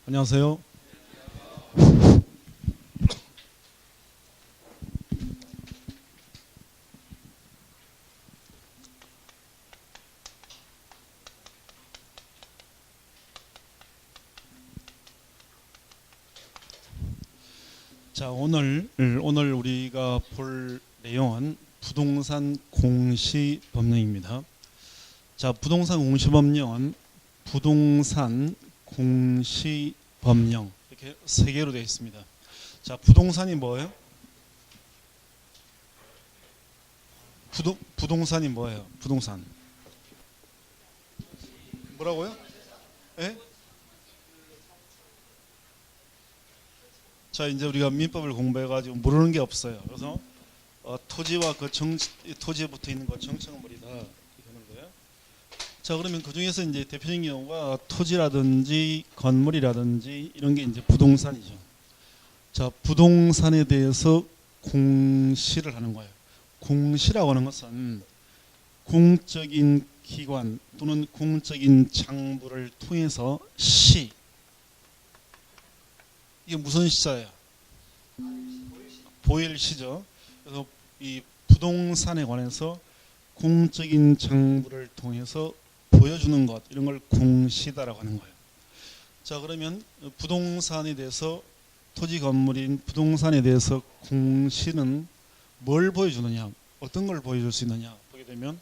안녕하세요. 자, 오늘 우리가 볼 내용은 부동산 공시 법령입니다. 자, 부동산 공시 법령은 부동산 공시 법령 이렇게 세 개로 되어 있습니다. 자, 부동산이 뭐예요? 부동산이 뭐예요? 부동산 뭐라고요? 예? 자, 이제 우리가 민법을 공부해가지고 모르는 게 없어요. 그래서 토지와 토지에 붙어 있는 거 정착물이다 이렇게 하는 거예요. 자, 그러면 그 중에서 이제 대표적인 경우가 토지라든지 건물이라든지 이런 게 이제 부동산이죠. 자, 부동산에 대해서 공시를 하는 거예요. 공시라고 하는 것은 공적인 기관 또는 공적인 장부를 통해서 이게 무슨 시자예요? 보일시죠. 그래서 이 부동산에 관해서 공적인 장부를 통해서 보여주는 것, 이런 걸 공시다라고 하는 거예요. 자, 그러면 부동산에 대해서 토지 건물인 부동산에 대해서 공시는 뭘 보여주느냐, 어떤 걸 보여줄 수 있느냐 보게 되면,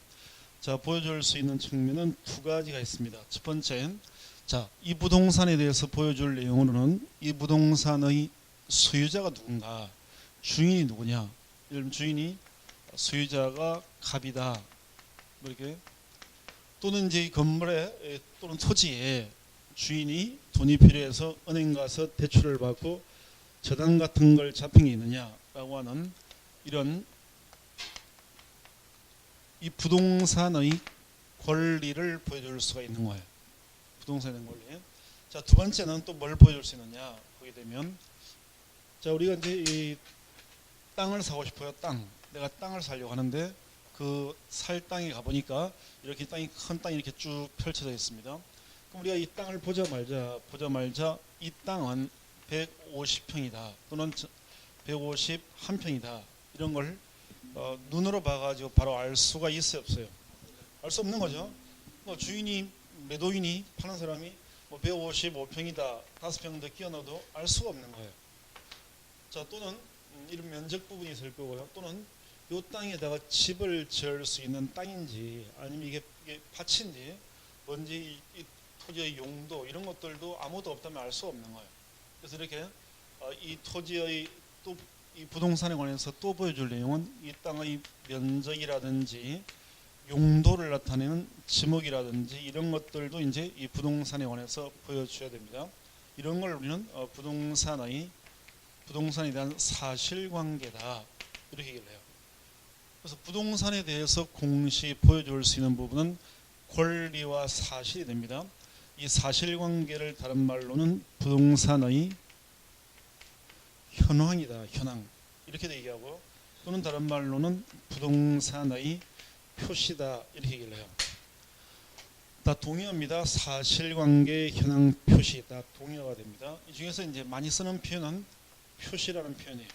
자, 보여줄 수 있는 측면은 두 가지가 있습니다. 첫 번째는, 자, 이 부동산에 대해서 보여줄 내용으로는 이 부동산의 소유자가 누군가, 주인이 누구냐, 예를 들면 주인이 소유자가 갑이다, 뭐 이렇게, 또는 이제 이 건물에 또는 토지에 주인이 돈이 필요해서 은행 가서 대출을 받고 저당 같은 걸 잡힌 게 있느냐라고 하는 이런 이 부동산의 권리를 보여줄 수가 있는 거예요. 부동산의 권리. 자, 두 번째는 또 뭘 보여줄 수 있느냐 보게 되면, 자, 우리가 이제 이 땅을 사고 싶어요. 내가 땅을 사려고 하는데 그 살 땅에 가보니까 이렇게 큰 땅이 이렇게 쭉 펼쳐져 있습니다. 그럼 우리가 이 땅을 보자마자 이 땅은 150평이다 또는 151평이다 이런 걸 눈으로 봐가지고 바로 알 수가 있어요, 없어요? 알 수 없는 거죠. 주인이, 매도인이, 파는 사람이 뭐 155평이다 5평 더 끼워 넣어도 알 수가 없는 거예요. 자, 또는 이런 면적 부분이 있을 거고요. 또는 이 땅에다가 집을 지을 수 있는 땅인지 아니면 이게 밭인지 뭔지 이 토지의 용도 이런 것들도 아무도 없다면 알 수 없는 거예요. 그래서 이렇게 이 토지의 또 이 부동산에 관해서 또 보여줄 내용은 이 땅의 면적이라든지 용도를 나타내는 지목이라든지 이런 것들도 이제 이 부동산에 관해서 보여줘야 됩니다. 이런 걸 우리는 부동산에 대한 사실관계다 이렇게 얘기를 해요. 그래서 부동산에 대해서 공시 보여줄 수 있는 부분은 권리와 사실이 됩니다. 이 사실관계를 다른 말로는 부동산의 현황이다, 현황 이렇게 얘기하고, 또는 다른 말로는 부동산의 표시다 이렇게 얘기를 해요. 다 동의어입니다. 사실관계, 현황, 표시 다 동의어가 됩니다. 이 중에서 이제 많이 쓰는 표현은 표시라는 표현이에요.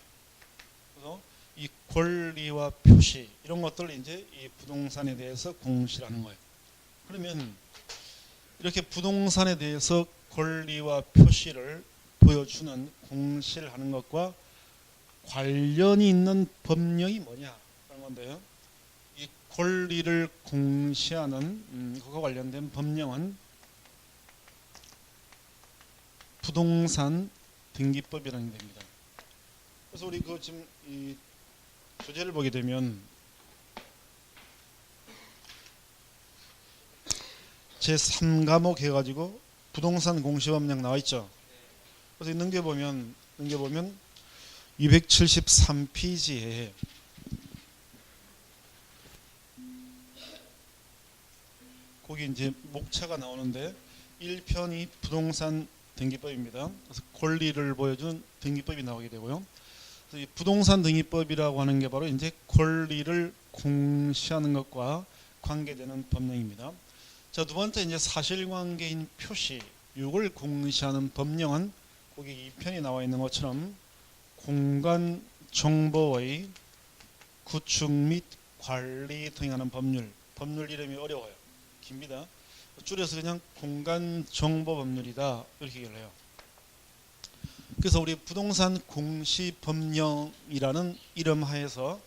그래서 이 권리와 표시 이런 것들을 이제 이 부동산에 대해서 공시라는 거예요. 그러면 이렇게 부동산에 대해서 권리와 표시를 보여주는 공시를 하는 것과 관련이 있는 법령이 뭐냐라는 건데요. 이 권리를 공시하는 그와 관련된 법령은 부동산 등기법이라는 게 됩니다. 그래서 우리 지금 이 주제를 보게 되면 제3과목 해가지고 부동산 공시법령 나와 있죠. 그래서 넘겨보면 273페이지에 거기 이제 목차가 나오는데 1편이 부동산 등기법입니다. 그래서 권리를 보여준 등기법이 나오게 되고요. 그래서 이 부동산 등기법이라고 하는 게 바로 이제 권리를 공시하는 것과 관계되는 법령입니다. 자, 두 번째 이제 사실관계인 표시. 이걸 공시하는 법령은 거기 2편이 나와 있는 것처럼 공간 정보의 구축 및 관리 등하는 법률. 법률 이름이 어려워요. 깁니다. 줄여서 그냥 공간 정보 법률이다 이렇게 얘기를 해요. 그래서 우리 부동산 공시 법령이라는 이름 하에서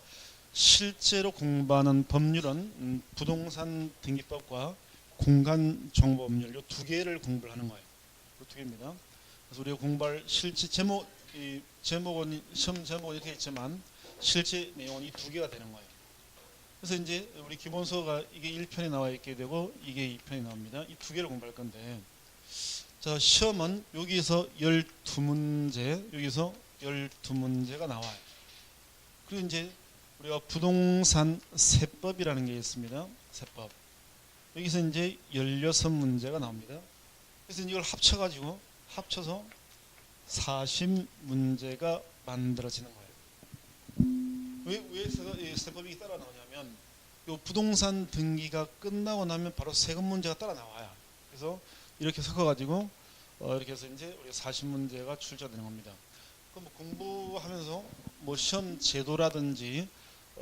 실제로 공부하는 법률은 부동산 등기법과 공간 정보 법률 이 두 개를 공부를 하는 거예요. 이 두 개입니다. 그래서 우리가 공부할 실제 제목은 시험 제목은 이렇게 있지만 실제 내용은 이 두 개가 되는 거예요. 그래서 이제 우리 기본서가 이게 1편이 나와 있게 되고 이게 2편이 나옵니다. 이 두 개를 공부할 건데, 자, 시험은 여기서 12문제, 여기서 12문제가 나와요. 그리고 이제 우리가 부동산 세법이라는 게 있습니다. 세법. 여기서 이제 16문제가 나옵니다. 그래서 이걸 합쳐서 40문제가 만들어지는 거예요. 왜 세법이 따라 나오냐면, 요 부동산 등기가 끝나고 나면 바로 세금 문제가 따라 나와요. 그래서 이렇게 섞어가지고 이렇게 해서 이제 우리 40문제가 출제되는 겁니다. 그럼 공부하면서 뭐 시험 제도라든지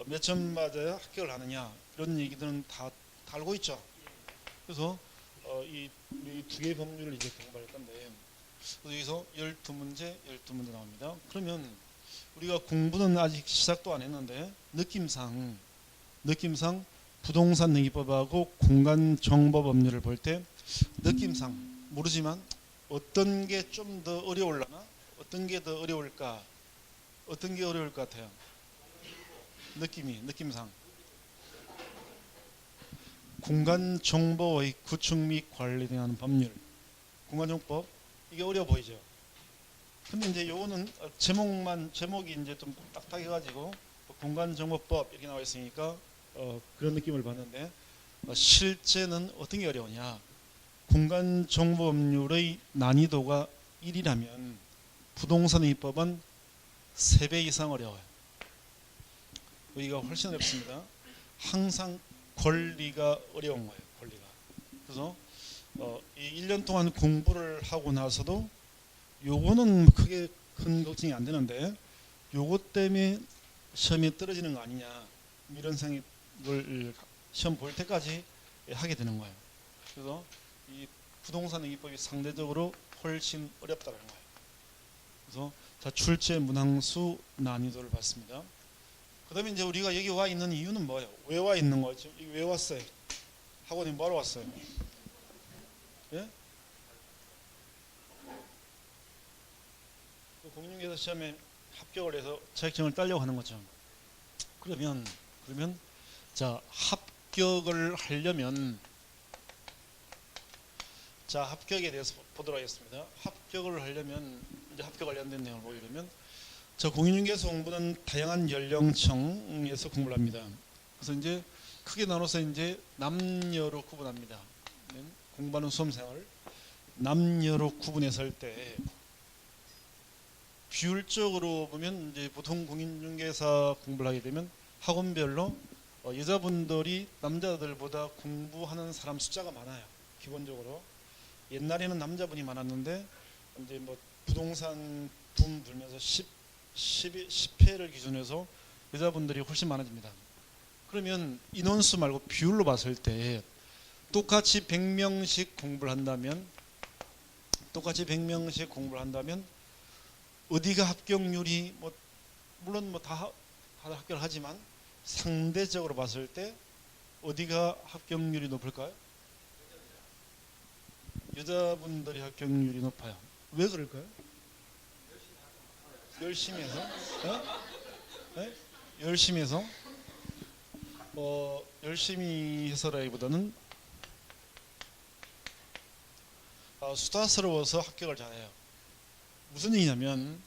몇 점 맞아야 합격을 하느냐 이런 얘기들은 다 알고 있죠. 그래서 이 두 개의 법률을 이제 공부할 건데, 여기서 12문제 나옵니다. 그러면 우리가 공부는 아직 시작도 안 했는데 느낌상 부동산 등기법하고 공간 정보 법률을 볼 때 느낌상 모르지만 어떤 게 좀 더 어려울라나? 어떤 게 더 어려울까? 어떤 게 어려울 것 같아요? 느낌상 공간 정보의 구축 및 관리에 대한 법률, 공간정보법 이게 어려워 보이죠. 근데 이제 요거는 제목이 이제 좀 딱딱해가지고 공간정보법 이렇게 나와 있으니까 그런 느낌을 받는데, 실제는 어떤 게 어려우냐? 공간정보법률의 난이도가 1이라면 부동산 입법은 3배 이상 어려워요. 여기가 훨씬 어렵습니다. 항상 권리가 어려운 거예요. 권리가. 그래서 이 1년 동안 공부를 하고 나서도 요거는 크게 큰 걱정이 안 되는데, 요것 때문에 시험에 떨어지는 거 아니냐 이런 생각을 시험 볼 때까지 하게 되는 거예요. 그래서 이 부동산 등기법이 상대적으로 훨씬 어렵다는 거예요. 그래서 자, 출제 문항수 난이도를 봤습니다. 그 다음에 이제 우리가 여기 와 있는 이유는 뭐예요? 왜 와 있는 거죠? 왜 왔어요? 학원에 뭐하러 왔어요? 예? 공인중개사 시험에 합격을 해서 자격증을 따려고 하는 거죠. 그러면 자, 합격을 하려면, 자, 합격에 대해서 보도록 하겠습니다. 합격을 하려면 이제 합격 관련된 내용을 보려면, 저 공인중개사 공부는 다양한 연령층에서 공부를 합니다. 그래서 이제 크게 나눠서 이제 남녀로 구분합니다. 공부하는 수험생을 남녀로 구분했을 때 비율적으로 보면 이제 보통 공인중개사 공부를 하게 되면 학원별로 여자분들이 남자들보다 공부하는 사람 숫자가 많아요. 기본적으로 옛날에는 남자분이 많았는데 이제 뭐 부동산 붐 불면서 10회를 기준해서 여자분들이 훨씬 많아집니다. 그러면 인원수 말고 비율로 봤을 때 똑같이 100명씩 공부를 한다면 어디가 합격률이 물론 다 합격을 하지만 상대적으로 봤을 때 어디가 합격률이 높을까요? 여자분들이 합격률이 높아요. 왜 그럴까요? 열심히 해서? 네? 열심히 해서? 열심히 해서라기보다는 수다스러워서 합격을 잘해요. 무슨 얘기냐면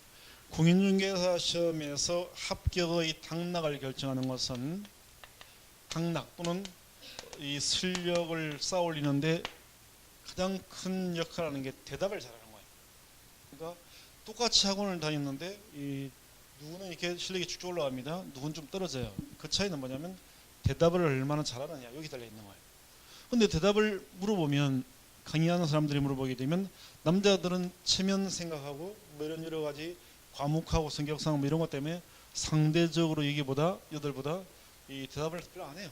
공인중개사 시험에서 합격의 당락을 결정하는 것은 당락 또는 이 실력을 쌓아올리는데 가장 큰 역할을 하는 게 대답을 잘하는 거예요. 그러니까 똑같이 학원을 다녔는데 누구는 이렇게 실력이 쭉쭉 올라갑니다. 누구는 좀 떨어져요. 그 차이는 뭐냐면 대답을 얼마나 잘하느냐 여기 달려 있는 거예요. 근데 대답을 물어보면 강의하는 사람들이 물어보게 되면 남자들은 체면 생각하고 뭐 이런 여러 가지 과묵하고 성격상 뭐 이런 것 때문에 상대적으로 여기보다 여들보다 이 대답을 별로 안 해요.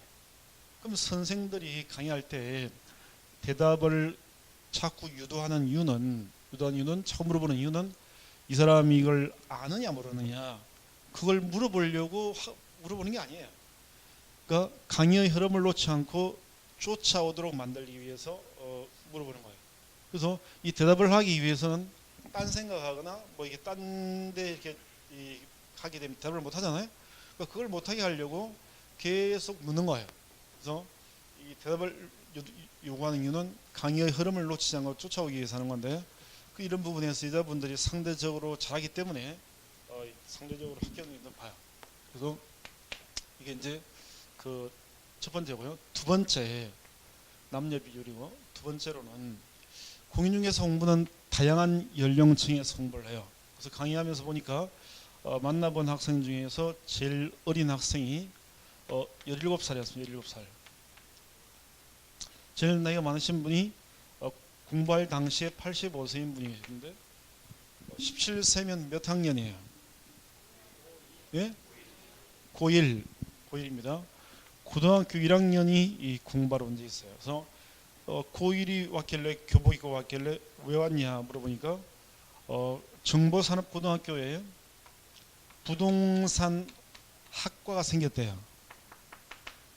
그럼 선생들이 강의할 때 대답을 자꾸 유도하는 이유는 자꾸 물어보는 이유는 이 사람이 이걸 아느냐 모르느냐 그걸 물어보는 게 아니에요. 그러니까 강의의 흐름을 놓지 않고 쫓아오도록 만들기 위해서 물어보는 거예요. 그래서 이 대답을 하기 위해서는 딴 생각하거나 뭐 이게 딴 데 이렇게 하게 되면 대답을 못 하잖아요. 그러니까 그걸 못하게 하려고 계속 묻는 거예요. 그래서 이 대답을 요구하는 이유는 강의의 흐름을 놓치지 않고 쫓아오기 위해서 하는 건데 이런 부분에서 여자분들이 상대적으로 잘하기 때문에 상대적으로 합격률이 높아요. 그래서 이게 이제 그 첫 번째고요. 두 번째 남녀 비율이고 두 번째로는 공인중개사 공부는 다양한 연령층에서 공부를 해요. 그래서 강의하면서 보니까 만나본 학생 중에서 제일 어린 학생이 17살이었습니다. 17살. 제일 나이가 많으신 분이 공부할 당시에 85세인 분이 계신데 17세면 몇 학년이에요? 예? 고1입니다. 고등학교 1학년이 이 공부하러 온 적이 있어요. 그래서 고1이 왔길래 교복 입고 왔길래 왜 왔냐 물어보니까 정보산업고등학교에 부동산 학과가 생겼대요.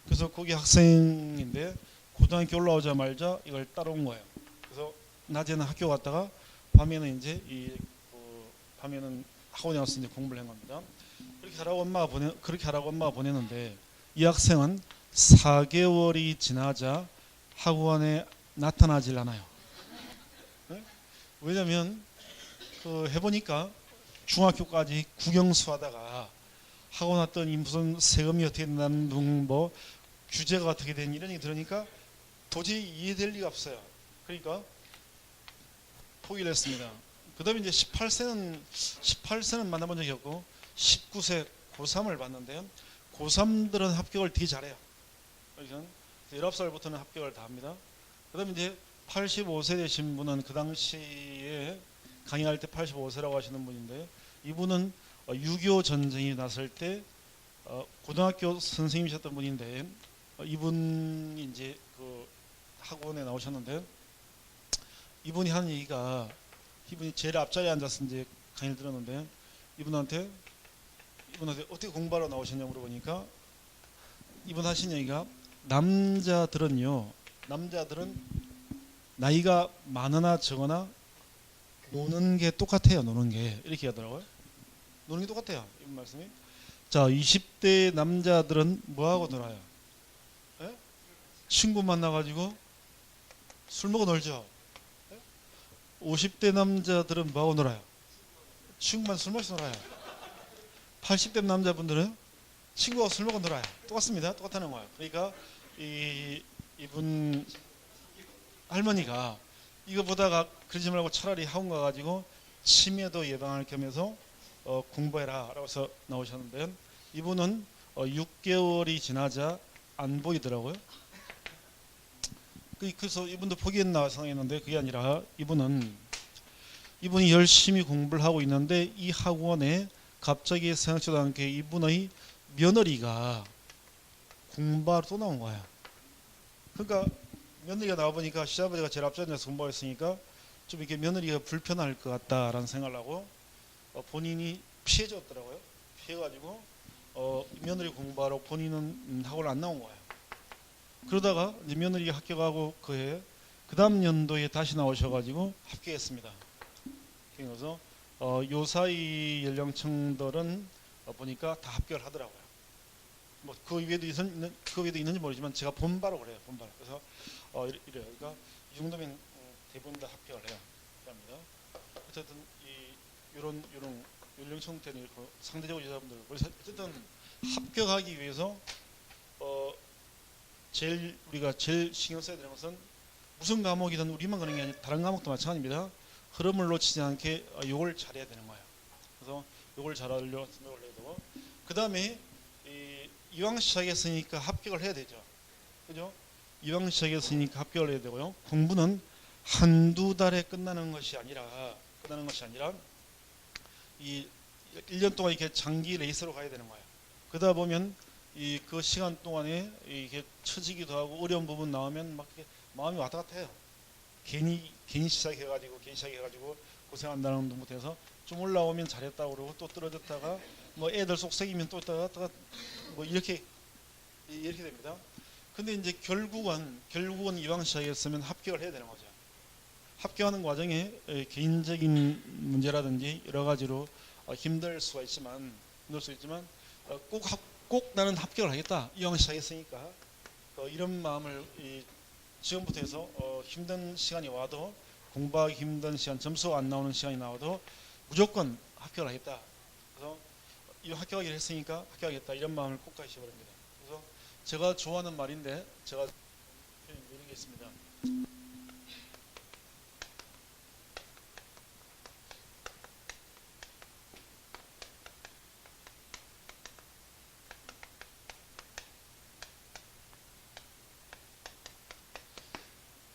그래서 거기 학생인데 고등학교 올라오자마자 이걸 따라온 거예요. 그래서 낮에는 학교 갔다가 밤에는 이제 밤에는 학원에 와서 이제 공부를 한 겁니다. 그렇게 하라고 엄마가 보내는데 이 학생은 4개월이 지나자 학원에 나타나질 않아요. 네? 왜냐면 해보니까 중학교까지 국영수 하다가 학원 왔더니 무슨 세금이 어떻게 된다는 뭐 규제가 어떻게 된 이런 얘기 들으니까 도저히 이해될 리가 없어요. 그러니까 포기를 했습니다. 그 다음에 이제 18세는 만나본 적이 없고 19세 고3을 봤는데요. 고3들은 합격을 되게 잘해요. 19살부터는 합격을 다 합니다. 그 다음에 이제 85세 되신 분은 그 당시에 강의할 때 85세라고 하시는 분인데 이분은 6.25 전쟁이 났을 때 고등학교 선생님이셨던 분인데 이분이 이제 그 학원에 나오셨는데 이분이 하는 얘기가 이분이 제일 앞자리에 앉아서 이제 강의를 들었는데 이분한테 어떻게 공부하러 나오셨냐고 물어보니까 이분 하신 얘기가 남자들은 나이가 많으나 적으나 노는 게 똑같아요. 노는 게 이렇게 하더라고요. 노는 게 똑같아요. 이분 말씀이. 자, 20대 남자들은 뭐하고 놀아요? 에? 친구 만나가지고 술 먹어 놀죠. 50대 남자들은 뭐하고 놀아요? 친구만 술 마시고 놀아요. 80대 남자분들은 친구하고 술 먹고 놀아요. 똑같습니다. 똑같다는 거예요. 그러니까 이분 할머니가 이거 보다가 그러지 말고 차라리 학원 가가지고 치매도 예방할 겸해서 공부해라 라고 해서 나오셨는데 이분은 6개월이 지나자 안 보이더라고요. 그래서 이분도 포기했나 생각했는데 그게 아니라 이분이 열심히 공부를 하고 있는데 이 학원에 갑자기 생각지도 않게 이분의 며느리가 공부하러 또 나온 거야. 그러니까 며느리가 나와보니까 시아버지가 제일 앞자리에 앉아서 공부했으니까 좀 이렇게 며느리가 불편할 것 같다라는 생각을 하고 본인이 피해줬더라고요. 피해가지고 며느리 공부하러 본인은 학원을 안 나온 거예요. 그러다가 이제 며느리가 합격하고 그 다음 연도에 다시 나오셔가지고 합격했습니다. 그래서 요 사이 연령층들은 보니까 다 합격을 하더라고요. 뭐 그 외에도 있는지 모르지만 제가 본바로 그래요. 본바로. 그래서 이래요. 그러니까 이 정도면 대부분 다 합격을 해요. 합니다. 어쨌든 이런 연령층 때는 상대적으로 여자분들 그래서 어쨌든 합격하기 위해서 우리가 제일 신경 써야 되는 것은 무슨 과목이든 우리만 그런 게 아니라 다른 과목도 마찬가지입니다. 흐름을 놓치지 않게 요걸 잘해야 되는 거예요. 그래서 요걸 잘하려고 노력을 해야 되고 그 다음에 이왕 시작했으니까 합격을 해야 되죠. 그죠? 이왕 시작했으니까 합격을 해야 되고요. 공부는 한두 달에 끝나는 것이 아니라 이 1년 동안 이렇게 장기 레이스로 가야 되는 거예요. 그러다 보면 그 시간 동안에 이게 처지기도 하고 어려운 부분 나오면 막 이렇게 마음이 왔다 갔다 해요. 괜히 시작해가지고 고생한다는 둥 못해서 좀 올라오면 잘했다고 그러고 또 떨어졌다가 뭐 애들 속썩이면 또 있다가 뭐 이렇게 됩니다. 근데 이제 결국은 이왕 시작했으면 합격을 해야 되는 거죠. 합격하는 과정에 개인적인 문제라든지 여러 가지로 힘들 수 있지만 꼭 나는 합격을 하겠다. 이왕 시작했으니까 이런 마음을 지금부터 해서 힘든 시간이 와도 공부하기 힘든 시간, 점수가 안 나오는 시간이 나와도 무조건 합격을 하겠다. 그래서 이 합격하기로 했으니까 합격하겠다. 이런 마음을 꼭 가지셔야 됩니다. 그래서 제가 좋아하는 말인데 제가 이런 게 있습니다.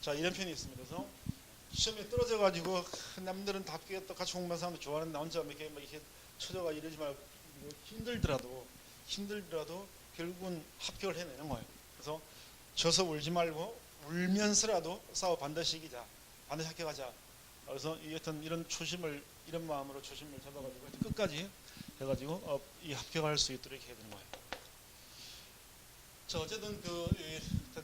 자, 이런 편이 있습니다. 그래서 시험에 떨어져가지고 남들은 다 합격했다 같이 공부하는 사람도 좋아하는데 나 혼자 이렇게 쳐져가 이러지 말고 힘들더라도 결국은 합격을 해내는 거예요. 그래서 져서 울지 말고 울면서라도 싸워 반드시 이기자, 반드시 합격하자. 그래서 이런 이런 마음으로 초심을 잡아가지고 끝까지 해가지고 이 합격할 수 있도록 해야 되는 거예요. 자, 어쨌든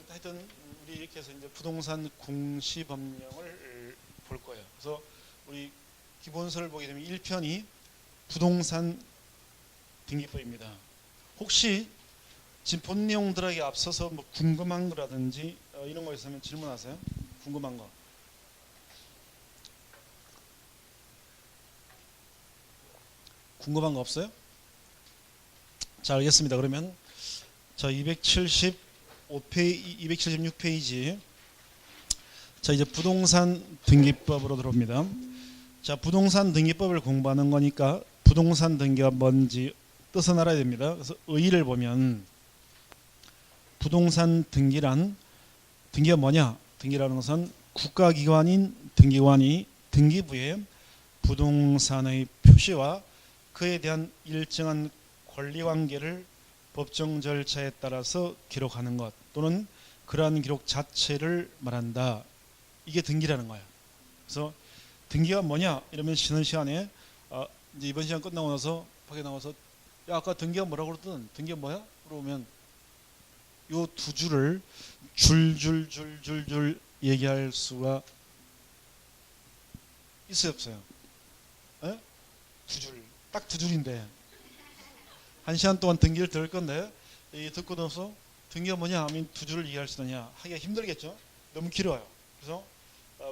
하여튼 우리 이렇게 해서 이제 부동산 공시법령을 볼 거예요. 그래서 우리 기본서를 보게 되면 1편이 부동산 등기법입니다. 혹시 지금 본 내용들에게 앞서서 뭐 궁금한 거라든지 이런 거 있으면 질문하세요. 궁금한 거. 궁금한 거 없어요? 자, 알겠습니다. 그러면 자, 276페이지. 자, 이제 부동산 등기법으로 들어옵니다. 자, 부동산 등기법을 공부하는 거니까 부동산 등기가 뭔지 뜻은 알아야 됩니다. 그래서 의의를 보면 부동산 등기가 뭐냐? 등기라는 것은 국가기관인 등기관이 등기부에 부동산의 표시와 그에 대한 일정한 권리관계를 법정 절차에 따라서 기록하는 것 또는 그러한 기록 자체를 말한다. 이게 등기라는 거야. 그래서 등기가 뭐냐? 이러면 쉬는 시간에 이제 이번 시간 끝나고 나서 밖에 나와서 야, 아까 등기가 뭐라고 그러더니 등기가 뭐야? 그러면 요 두 줄을 줄줄줄줄줄 얘기할 수가 있어요, 없어요? 에? 두 줄, 딱 두 줄인데 한 시간 동안 등기를 들을 건데 듣고 나서 등기가 뭐냐 하면 두 줄을 이해할 수 있느냐 하기가 힘들겠죠. 너무 길어요. 그래서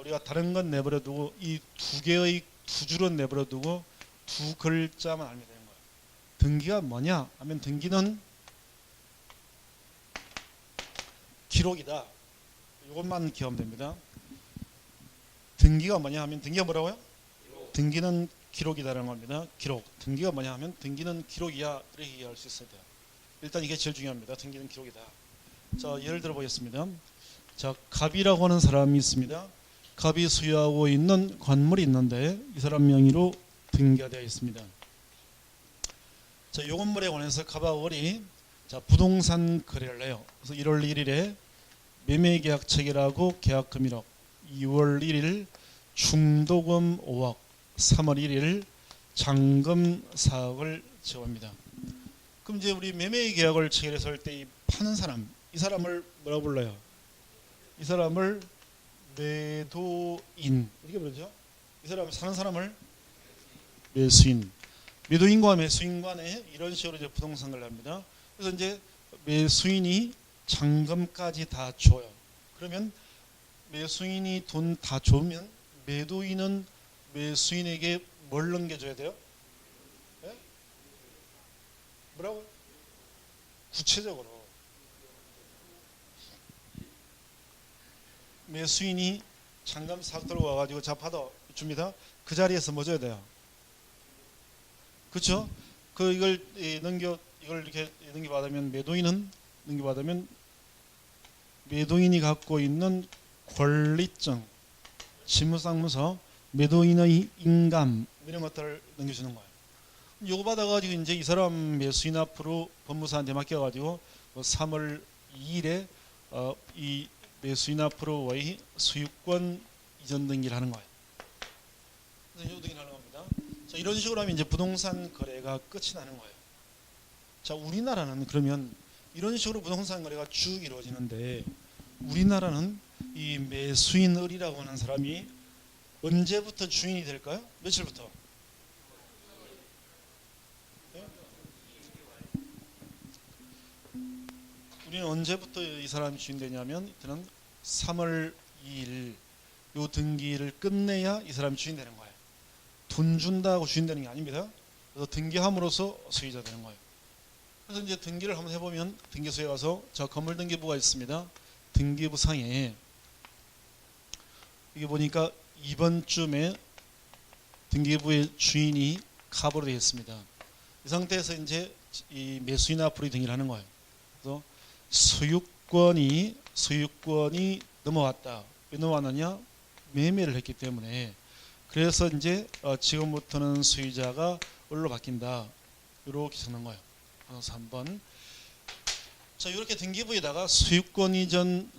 우리가 다른 건 내버려 두고 이 두 개의 두 줄은 내버려 두고 두 글자만 알면 되는 거예요. 등기가 뭐냐 하면 등기는 기록이다. 이것만 기억하면 됩니다. 등기가 뭐냐 하면 등기가 뭐라고요? 등기는 기록이다라는 겁니다. 기록. 등기가 뭐냐 하면 등기는 기록이야. 이렇게 이해할 수 있어야 돼요. 일단 이게 제일 중요합니다. 등기는 기록이다. 자, 예를 들어 보겠습니다. 자, 갑이라고 하는 사람이 있습니다. 갑이 소유하고 있는 건물이 있는데 이 사람 명의로 등기가 되어 있습니다. 자, 이 건물에 관해서 갑하고 을이 자, 부동산 거래를 해요. 그래서 1월 1일에 매매계약 체결하고 계약금일억, 2월 1일 중도금 5억, 3월 1일 잔금 4억을 지급합니다. 그럼 이제 우리 매매 계약을 체결해서 할 때 이 파는 사람, 이 사람을 뭐라고 불러요? 이 사람을 매도인 이렇게 부르죠. 이 사람 사는 사람을 매수인. 매도인과 매수인 간에 이런 식으로 이제 부동산 거래를 합니다. 그래서 이제 매수인이 잔금까지 다 줘요. 그러면 매수인이 돈 다 주면 매도인은 매수인에게 뭘 넘겨줘야 돼요? 네? 뭐라고? 구체적으로 매수인이 잔금 싹 들고 와가지고 자 받아 줍니다. 그 자리에서 뭐 줘야 돼요? 그렇죠? 이걸 이렇게 넘겨받으면 매도인이 갖고 있는 권리증 직무상무서, 매도인의 인감 이런 것들을 넘겨주는 거예요. 요거 받아가지고 이제 이 사람 매수인 앞으로 법무사한테 맡겨가지고 3월 2일에 이 매수인 앞으로의 소유권 이전 등기를 하는 거예요. 그래서 이전 등기를 하는 겁니다. 자, 이런 식으로 하면 이제 부동산 거래가 끝이 나는 거예요. 자, 우리나라는 그러면 이런 식으로 부동산 거래가 쭉 이루어지는데 우리나라는 이 매수인을이라고 하는 사람이 언제부터 주인이 될까요? 며칠부터? 네? 우리는 언제부터 이 사람이 주인 되냐면 저는 3월 2일 요 등기를 끝내야 이 사람이 주인 되는 거예요. 돈 준다고 주인 되는 게 아닙니다. 그래서 등기함으로써 소유자 되는 거예요. 그래서 이제 등기를 한번 해보면 등기소에 가서 저 건물 등기부가 있습니다. 등기부 상에 이게 보니까 이번 쯤에 등기부의 주인이 갑으로 되어 있습니다. 이 상태에서 이제 이 매수인 앞으로 등기를 하는 거예요. 그래서 소유권이 넘어왔다. 왜 넘어왔느냐? 매매를 했기 때문에. 그래서 이제 지금부터는 소유자가 을로 바뀐다. 이렇게 적는 거예요. 그래서 3번. 자, 이렇게 등기부에다가 소유권 이전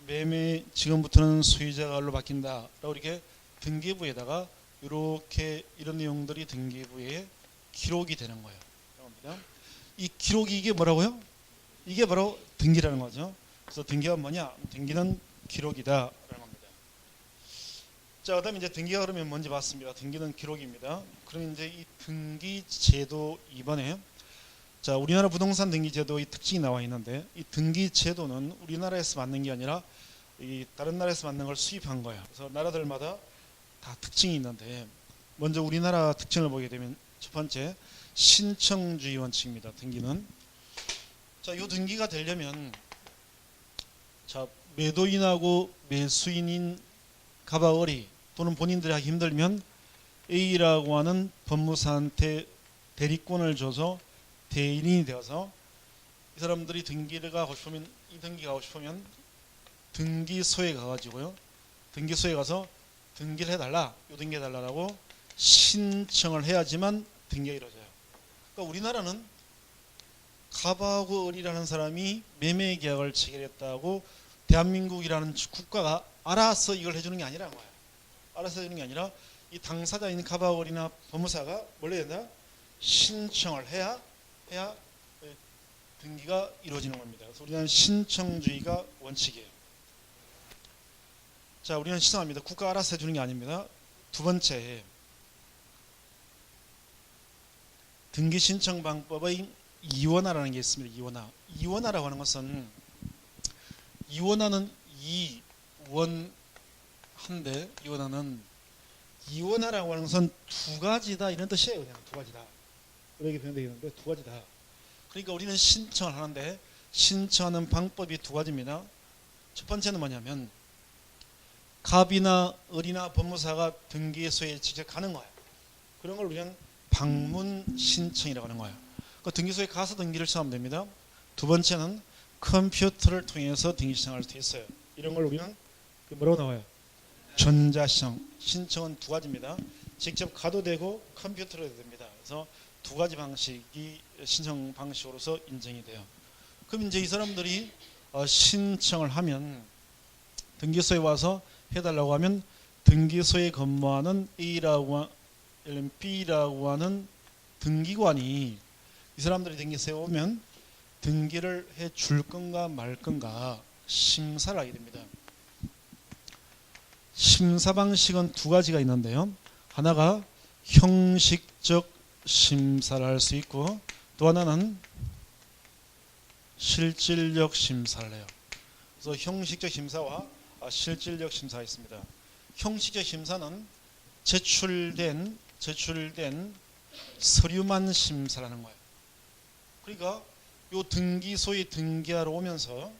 매매 지금부터는 소유자가 을로 바뀐다라고 이렇게 등기부에다가 이렇게 이런 내용들이 등기부에 기록이 되는 거예요. 이 기록이 이게 뭐라고요? 이게 바로 등기라는 거죠. 그래서 등기가 뭐냐? 등기는 기록이다라는 겁니다. 자, 그다음에 이제 등기가 그러면 뭔지 봤습니다. 등기는 기록입니다. 그럼 이제 이 등기 제도 2번에 자, 우리나라 부동산 등기 제도의 특징이 나와 있는데 이 등기 제도는 우리나라에서 만든 게 아니라 이 다른 나라에서 만든 걸 수입한 거예요. 그래서 나라들마다 다 특징이 있는데 먼저 우리나라 특징을 보게 되면 첫 번째 신청주의 원칙입니다. 등기는 자, 요 등기가 되려면 자, 매도인하고 매수인인 가바을이 또는 본인들이 하기 힘들면 A라고 하는 법무사한테 대리권을 줘서 대인이 되어서 이 사람들이 등기를 가고 싶으면 이 등기 가고 싶으면 등기소에 가가지고요. 등기소에 가서 등기를 해달라, 요 등기 해달라고 신청을 해야지만 등기가 이루어져요. 그러니까 우리나라는 갑하고 을이라는 사람이 매매 계약을 체결했다고 대한민국이라는 국가가 알아서 이걸 해주는 게 아니라는 거예요. 알아서 해주는 게 아니라 이 당사자인 갑하고 을이나 법무사가 뭘 해야 된다? 신청을 해야 등기가 이루어지는 겁니다. 그래서 우리는 신청주의가 원칙이에요. 자, 우리는 시청합니다. 국가가 알아서 해주는 게 아닙니다. 두 번째, 등기 신청 방법의 이원화라는 게 있습니다. 이원화라고 하는 것은 이원화는 이원화라고 하는 것은 두 가지다 이런 뜻이에요. 그냥 두 가지다. 이렇게 표현되겠는데 두 가지다. 그러니까 우리는 신청을 하는데 신청하는 방법이 두 가지입니다. 첫 번째는 뭐냐면 갑이나 을이나 법무사가 등기소에 직접 가는 거예요. 그런 걸 우리는 방문 신청이라고 하는 거예요. 그 등기소에 가서 등기를 신청하면 됩니다. 두 번째는 컴퓨터를 통해서 등기 신청할 수 있어요. 이런 걸 우리는 뭐라고 나와요? 전자신청. 신청은 두 가지입니다. 직접 가도 되고 컴퓨터로 해도 됩니다. 그래서 두 가지 방식이 신청 방식으로서 인정이 돼요. 그럼 이제 이 사람들이 신청을 하면 등기소에 와서 해달라고 하면 등기소에 근무하는 B라고 하는 등기관이 이 사람들이 등기소에 오면 등기를 해줄 건가 말 건가 심사를 하게 됩니다. 심사 방식은 두 가지가 있는데요. 하나가 형식적 심사를 할 수 있고 또 하나는 실질적 심사를 해요. 그래서 형식적 심사와 실질적 심사가 있습니다. 형식적 심사는 제출된 서류만 심사하는 거예요. 그러니까 요 등기소에 등기하러 오면서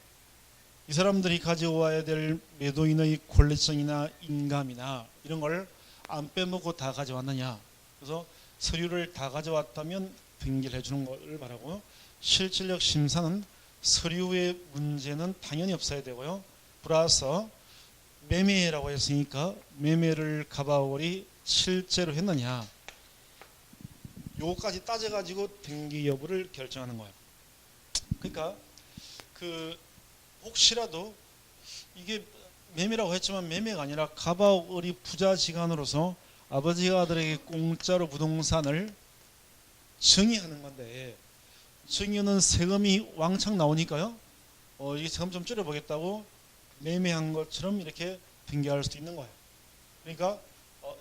이 사람들이 가져와야 될 매도인의 권리성이나 인감이나 이런 걸 안 빼먹고 다 가져왔느냐. 그래서 서류를 다 가져왔다면 등기를 해주는 걸 말하고 실질적 심사는 서류의 문제는 당연히 없어야 되고요. 플러스 매매라고 했으니까 매매를 가바울이 실제로 했느냐, 요거까지 따져가지고 등기 여부를 결정하는 거예요. 그러니까 혹시라도 이게 매매라고 했지만 매매가 아니라 가바울이 부자지간으로서 아버지 아들에게 공짜로 부동산을 증여하는 건데, 증여는 세금이 왕창 나오니까요, 이 세금 좀 줄여보겠다고 매매한 것처럼 이렇게 등기할 수도 있는 거예요. 그러니까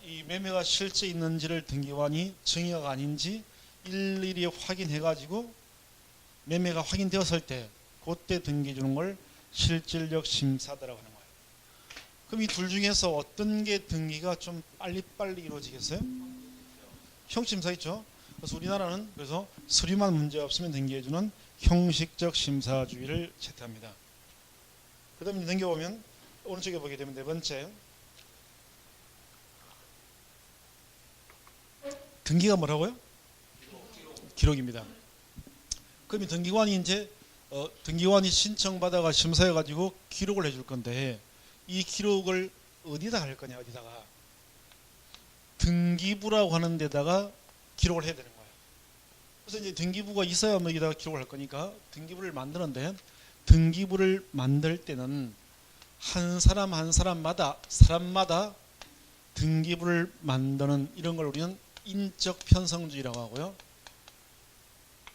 이 매매가 실제 있는지를 등기관이 증여가 아닌지 일일이 확인해가지고 매매가 확인되었을 때 그때 등기 주는 걸 실질적 심사다라고 하는 거예요. 그럼 이 둘 중에서 어떤 게 등기가 좀 빨리빨리 이루어지겠어요? 형식심사 있죠. 그래서 우리나라는 그래서 서류만 문제 없으면 등기해주는 형식적 심사주의를 채택합니다. 그 다음에 넘겨보면 오른쪽에 보게 되면 네 번째, 등기가 뭐라고요? 기록입니다. 그러면 등기관이 이제 등기관이 신청받아가 심사해가지고 기록을 해줄 건데, 이 기록을 어디다 할 거냐, 어디다가 등기부라고 하는 데다가 기록을 해야 되는 거예요. 그래서 이제 등기부가 있어야 여기다가 기록을 할 거니까 등기부를 만드는데, 등기부를 만들 때는 한 사람 한 사람마다 등기부를 만드는 이런 걸 우리는 인적 편성주의라고 하고요.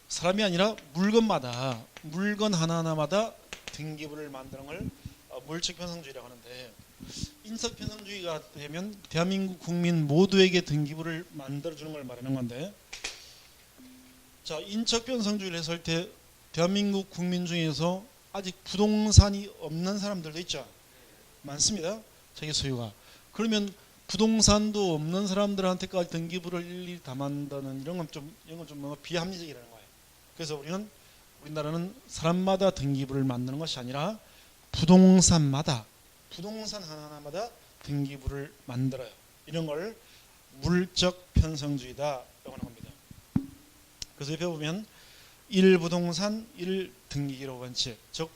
사람이 아니라 물건 하나하나마다 등기부를 만드는 걸 물적 편성주의라고 하는데, 인적 편성주의가 되면 대한민국 국민 모두에게 등기부를 만들어주는 걸 말하는 건데, 자, 인적 편성주의를 했을 때 대한민국 국민 중에서 아직 부동산이 없는 사람들도 있죠. 많습니다. 자기 소유가. 그러면 부동산도 없는 사람들한테까지 등기부를 일일이 다 만드는 이런 건 좀 뭔가 비합리적이라는 거예요. 그래서 우리나라는 사람마다 등기부를 만드는 것이 아니라 부동산 하나하나마다 등기부를 만들어요. 이런 걸 물적 편성주의다라고 하는 겁니다. 그래서 옆에 보면 1부동산 1등기기록 원칙, 즉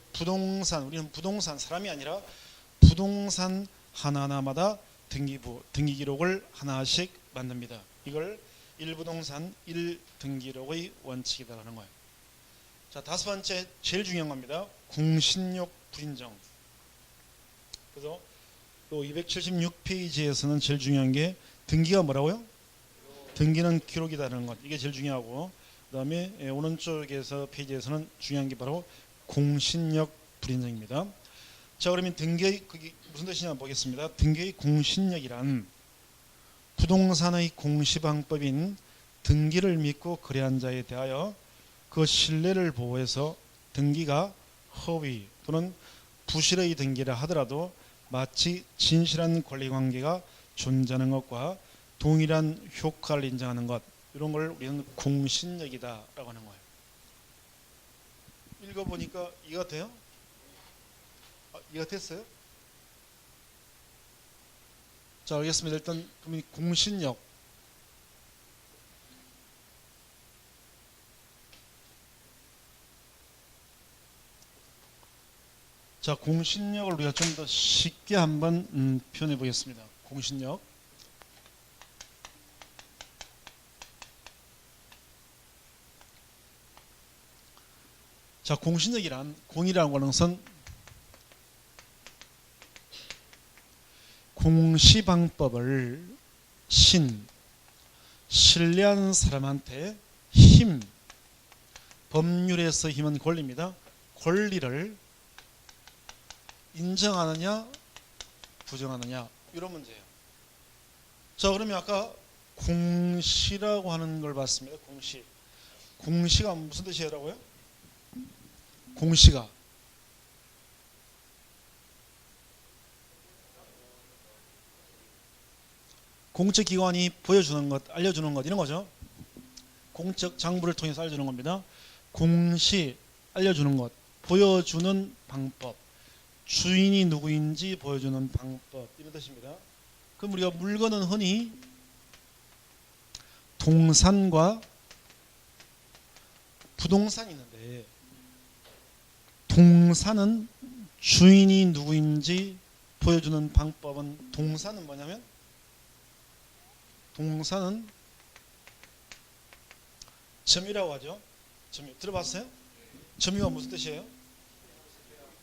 우리는 부동산, 사람이 아니라 부동산 하나하나마다 등기기록을 하나씩 만듭니다. 이걸 1부동산 1등기록의 원칙이라고 하는 거예요. 자, 다섯 번째, 제일 중요한 겁니다. 공신력 불인정. 그래서 또 276페이지에서는 제일 중요한 게 등기가 뭐라고요? 등기는 기록이라는 것. 이게 제일 중요하고, 그 다음에 오른쪽에서 페이지에서는 중요한 게 바로 공신력 불인정입니다. 자, 그러면 등기의 그게 무슨 뜻이냐 보겠습니다. 등기의 공신력이란 부동산의 공시방법인 등기를 믿고 거래한 자에 대하여 그 신뢰를 보호해서 등기가 허위 또는 부실의 등기라 하더라도 마치 진실한 권리관계가 존재하는 것과 동일한 효과를 인정하는 것, 이런 걸 우리는 공신력이다라고 하는 거예요. 읽어보니까 이해가 돼요? 이해가 됐어요? 자, 알겠습니다. 일단 그럼 공신력. 자, 공신력을 우리가 좀 더 쉽게 한번 표현해 보겠습니다. 공신력. 자, 공신력이란, 공이라는 것은 공시방법을 신뢰하는 사람한테 법률에서 힘은 권리입니다. 권리를 인정하느냐 부정하느냐, 이런 문제예요. 자, 그러면 아까 공시라고 하는 걸 봤습니다. 공시가 무슨 뜻이라고요? 공시가 공적 기관이 보여주는 것, 알려주는 것, 이런 거죠. 공적 장부를 통해서 알려주는 겁니다. 공시, 알려주는 것, 보여주는 방법, 주인이 누구인지 보여주는 방법, 이런 뜻입니다. 그럼 우리가 물건은 흔히 동산과 부동산이 있는데, 동산은 주인이 누구인지 보여주는 방법은 동사는 뭐냐면 동사는 점유라고 하죠. 점유 들어봤어요? 점유가 무슨 뜻이에요?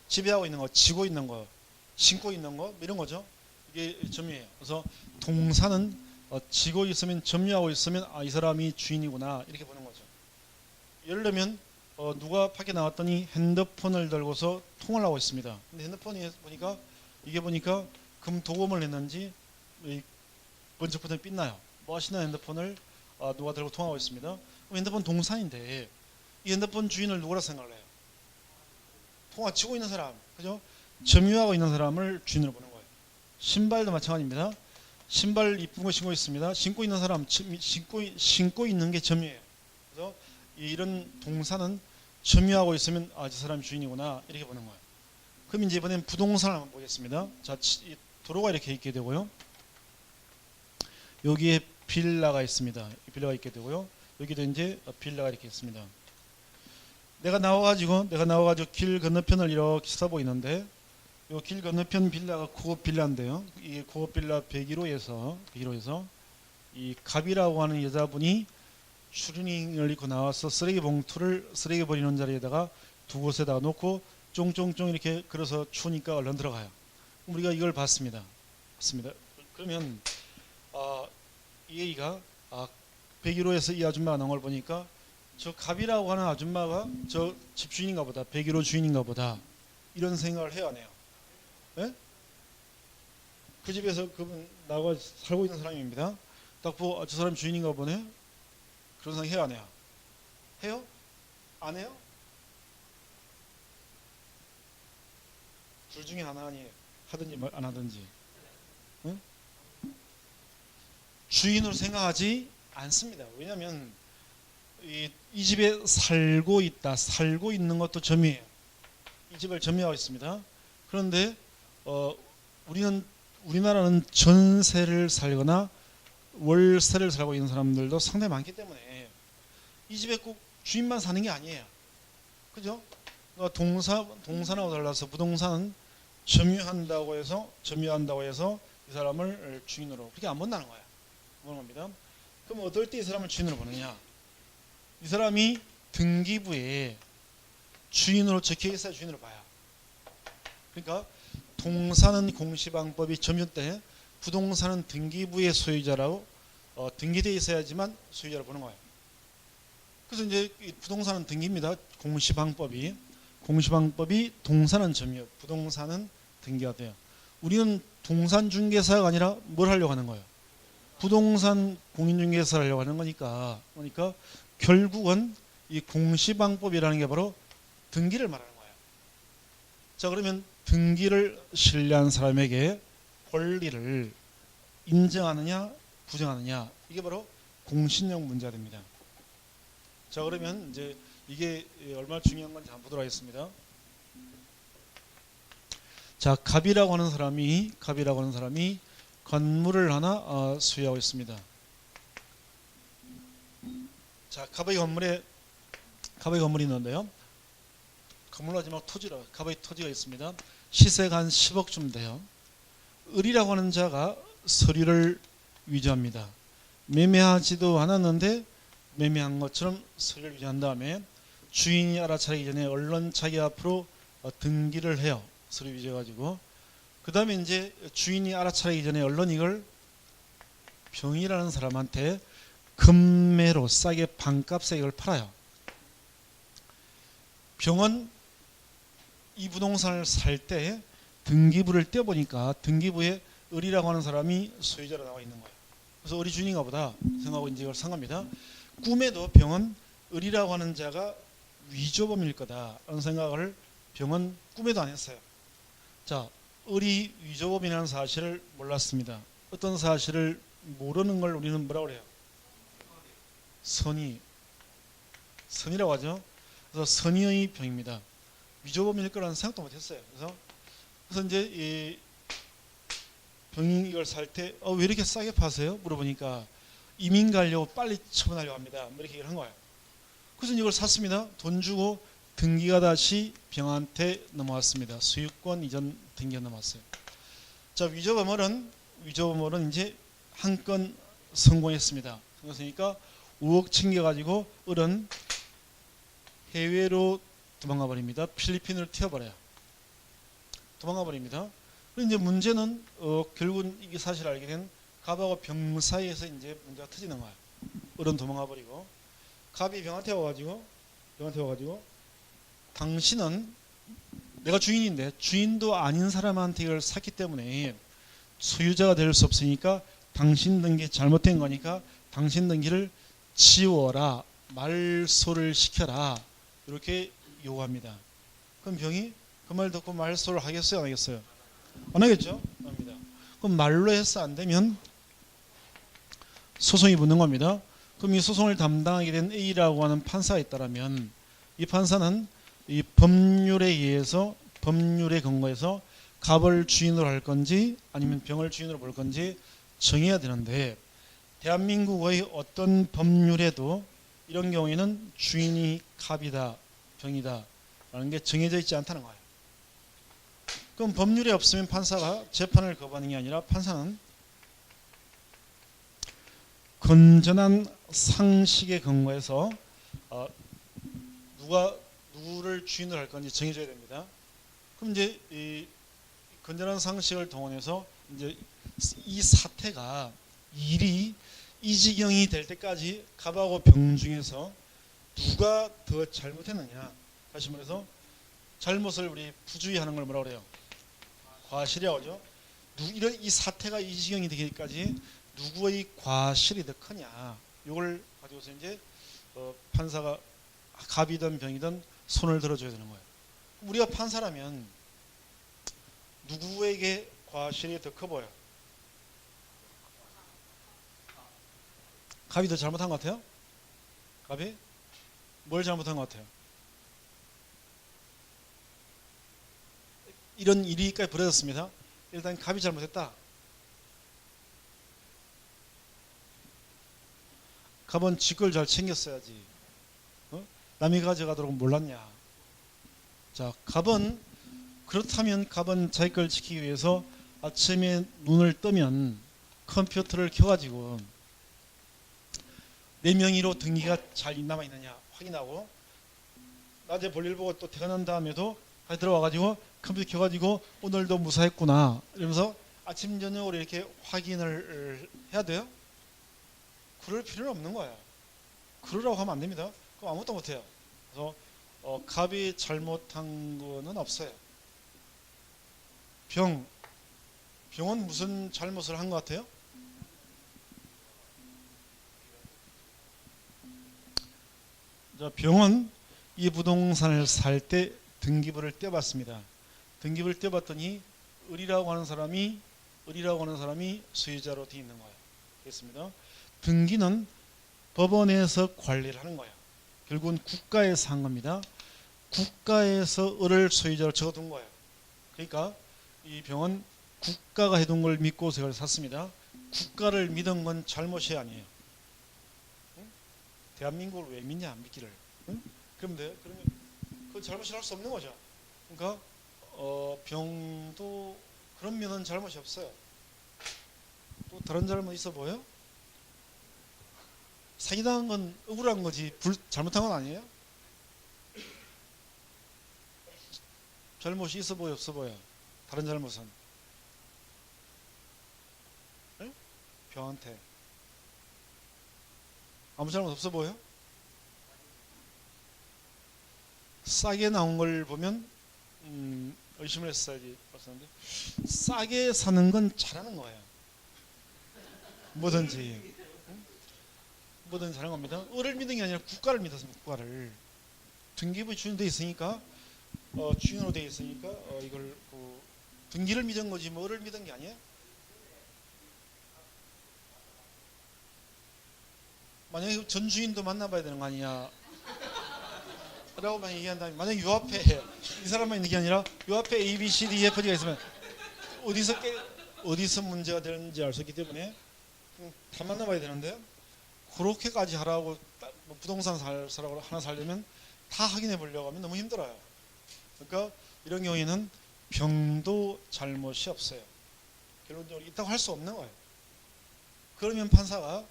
지배하고 있는 거, 지고 있는 거, 신고 있는 거 이런 거죠. 이게 점유예요. 그래서 동사는 지고 있으면 점유하고 있으면 이 사람이 주인이구나 이렇게 보는 거죠. 예를 들면 누가 밖에 나왔더니 핸드폰을 들고서 통화를 하고 있습니다. 근데 핸드폰이 보니까 금도금을 했는지 번쩍 버튼이 빛나요. 뭐 하시나 핸드폰을 누가 들고 통화하고 있습니다. 그럼 핸드폰 동사인데 이 핸드폰 주인을 누구라 생각을 해요? 통화 치고 있는 사람, 그죠? 점유하고 있는 사람을 주인으로 보는 거예요. 신발도 마찬가지입니다. 신발 이쁜 거 신고 있습니다. 신고 있는 사람, 신고 있는 게 점유예요. 그래서 이런 동사는 점유하고 있으면 저 사람이 주인이구나 이렇게 보는 거예요. 그럼 이제 이번엔 부동산을 한번 보겠습니다. 자, 도로가 이렇게 있게 되고요. 여기에 빌라가 있습니다. 빌라가 있게 되고요. 여기도 이제 빌라가 이렇게 있습니다. 내가 나와가지고 길 건너편을 이렇게 쳐다보고 있는데 요 길 건너편 빌라가 고급 빌라인데요. 이 고급 빌라 101호에서 이 갑이라고 하는 여자분이 추리닝을 입고 나와서 쓰레기 봉투를 쓰레기 버리는 자리에다가 두 곳에다가 놓고 쫑쫑쫑 이렇게 걸어서 추우니까 얼른 들어가요. 우리가 이걸 봤습니다. 그러면 이 얘기가 101호에서 이 아줌마가 나온 걸 보니까 저 갑이라고 하는 아줌마가 저 집주인인가 보다, 101호 주인인가 보다 이런 생각을 해야 하네요. 네? 그 집에서 그분 나와 살고 있는 사람입니다. 딱 보고 저 사람 주인인가 보네. 그런 생각 해야 하네요. 해요? 안 해요? 둘 중에 하나 아니에요. 하든지 안 하든지. 응? 주인으로 생각하지 않습니다. 왜냐하면 이 집에 살고 있는 것도 점이에요. 이 집을 점유하고 있습니다. 그런데 우리나라는 전세를 살거나 월세를 살고 있는 사람들도 상당히 많기 때문에 이 집에 꼭 주인만 사는 게 아니에요. 그죠? 동사하고 달라서 부동산은 점유한다고 해서 이 사람을 주인으로 그렇게 안 본다는 거야. 보는 겁니다. 그럼 어떨 때 이 사람을 주인으로 보느냐? 이 사람이 등기부에 주인으로 적혀 있어야 주인으로 봐요. 그러니까 동사는 공시방법이 점유 때 부동산은 등기부의 소유자라고 등기되어 있어야지만 소유자로 보는 거예요. 그래서 이제 부동산은 등기입니다. 공시방법이 동사는 점유, 부동산은 등기가 돼요. 우리는 동산중개사가 아니라 뭘 하려고 하는 거예요? 부동산 공인중개사를 하려고 하는 거니까 결국은 이 공시방법이라는 게 바로 등기를 말하는 거예요. 자, 그러면 등기를 신뢰한 사람에게 권리를 인정하느냐 부정하느냐 이게 바로 공신력 문제가 됩니다. 자, 그러면 이제 이게 얼마나 중요한 건지 한번 보도록 하겠습니다. 자, 갑이라고 하는 사람이 건물을 하나 소유하고 있습니다. 자, 갑의 건물이 있는데요. 건물로 하지 말고 갑의 토지가 있습니다. 시세가 한 10억쯤 돼요. 을이라고 하는 자가 서류를 위조합니다. 매매하지도 않았는데 매매한 것처럼 서류를 위조한 다음에 주인이 알아차리기 전에 얼른 자기 앞으로 등기를 해요. 서류 위조해가지고. 그 다음에 이제 주인이 알아차리기 전에 얼른 이걸 병이라는 사람한테 금매로 싸게 반값에 이걸 팔아요. 병은 이 부동산을 살 때 등기부를 떼어보니까 등기부에 을이라고 하는 사람이 소유자로 나와 있는 거예요. 그래서 을이 주인인가 보다 생각하고 이제 이걸 산 겁니다. 꿈에도 병은 을이라고 하는 자가 위조범일 거다 라는 생각을 병은 꿈에도 안 했어요. 자, 을이 위조범이라는 사실을 몰랐습니다. 어떤 사실을 모르는 걸 우리는 뭐라고 그래요? 선이라고 하죠. 그래서 선의의 병입니다. 위조범일 거라는 생각도 못했어요. 그래서 이제 이 병이 이걸 살 때 왜 이렇게 싸게 파세요? 물어보니까 이민 가려고 빨리 처분하려고 합니다. 뭐 이렇게 얘기를 한 거예요. 그래서 이걸 샀습니다. 돈 주고 등기가 다시 병한테 넘어왔습니다. 소유권 이전 등기가 넘어왔어요. 자, 위조범을은 이제 한 건 성공했습니다. 그러니까 5억 챙겨가지고 을은 해외로 도망가 버립니다. 필리핀으로 튀어버려요. 도망가 버립니다. 이제 문제는 결국은 이게 사실 알게 된 갑하고 병 사이에서 이제 문제가 터지는 거예요. 을은 도망가 버리고 갑이 병한테 와가지고 당신은 내가 주인인데 주인도 아닌 사람한테 이걸 샀기 때문에 소유자가 될 수 없으니까 당신 등기 잘못된 거니까 당신 등기를 지워라, 말소를 시켜라, 이렇게 요구합니다. 그럼 병이 그 말 듣고 말소를 하겠어요, 안 하겠어요? 안 하겠죠? 안 합니다. 그럼 말로 해서 안 되면 소송이 붙는 겁니다. 그럼 이 소송을 담당하게 된 A라고 하는 판사가 있다면 이 판사는 이 법률에 의해서 법률에 근거해서 갑을 주인으로 할 건지 아니면 병을 주인으로 볼 건지 정해야 되는데 대한민국의 어떤 법률에도 이런 경우에는 주인이 갑이다, 병이다 라는 게 정해져 있지 않다는 거예요. 그럼 법률에 없으면 판사가 재판을 거부하는 게 아니라 판사는 건전한 상식에 근거해서 누구를 주인으로 할 건지 정해줘야 됩니다. 그럼 이제 이 건전한 상식을 동원해서 이제 이 사태가 일이 이 지경이 될 때까지 갑하고 병 중에서 누가 더 잘못했느냐, 다시 말해서 잘못을 우리 부주의하는 걸 뭐라고 그래요? 과실이라고 하죠. 이 사태가 이 지경이 되기까지 누구의 과실이 더 크냐, 이걸 가지고서 이제 판사가 갑이든 병이든 손을 들어줘야 되는 거예요. 우리가 판사라면 누구에게 과실이 더 커 보여요? 갑이 더 잘못한 것 같아요? 갑이? 뭘 잘못한 것 같아요? 이런 일이까지 벌어졌습니다. 일단 갑이 잘못했다. 갑은 지 걸 잘 챙겼어야지. 남이 가져가도록 몰랐냐. 자, 그렇다면 갑은 자기 걸 지키기 위해서 아침에 눈을 뜨면 컴퓨터를 켜가지고 내 명의로 등기가 잘 남아있느냐 확인하고, 낮에 볼일 보고 또 퇴근한 다음에도 다시 들어와가지고 컴퓨터 켜가지고 오늘도 무사했구나 이러면서 아침 저녁으로 이렇게 확인을 해야 돼요? 그럴 필요는 없는 거야. 그러라고 하면 안 됩니다. 그럼 아무것도 못해요. 그래서 갑이 잘못한 거는 없어요. 병은 무슨 잘못을 한 것 같아요? 자, 병은 이 부동산을 살 때 등기부를 떼봤습니다. 등기부를 떼봤더니 을이라고 하는 사람이 소유자로 되어 있는 거예요. 됐습니다. 등기는 법원에서 관리를 하는 거예요. 결국은 국가에서 한 겁니다. 국가에서 을을 소유자로 적어둔 거예요. 그러니까 이 병은 국가가 해둔 걸 믿고서 이걸 샀습니다. 국가를 믿은 건 잘못이 아니에요. 응? 대한민국을 왜 믿냐, 믿기를. 응? 그러면 그 잘못을 할 수 없는 거죠. 그러니까 병도 그런 면은 잘못이 없어요. 또 다른 잘못 있어 보여? 사기당한 건 억울한 거지 잘못한 건 아니에요? 잘못이 있어 보여, 없어 보여? 다른 잘못은? 네? 병한테 아무 잘못 없어 보여? 싸게 나온 걸 보면 의심을 했어야지. 싸게 사는 건 잘하는 거예요. 뭐든지 잘하는 겁니다. 을을 믿은 게 아니라 국가를 믿었습니다. 국가를. 등기부 주인으로 되어 있으니까 주인으로 되어 있으니까 이걸 등기를 믿은 거지 뭐 을을 믿은 게 아니에요. 만약에 전 주인도 만나봐야 되는 거 아니냐 라고 만약 얘기한다면, 만약에 요 앞에 이 사람만 있는 게 아니라 요 앞에 A, B, C, D, F, G가 있으면 어디서 문제가 되는지 알 수 있기 때문에 다 만나봐야 되는데, 그렇게까지 하라고 부동산 사라고 하나 살려면 다 확인해 보려고 하면 너무 힘들어요. 그러니까 이런 경우에는 병도 잘못이 없어요. 결론적으로 있다고 할 수 없는 거예요. 그러면 판사가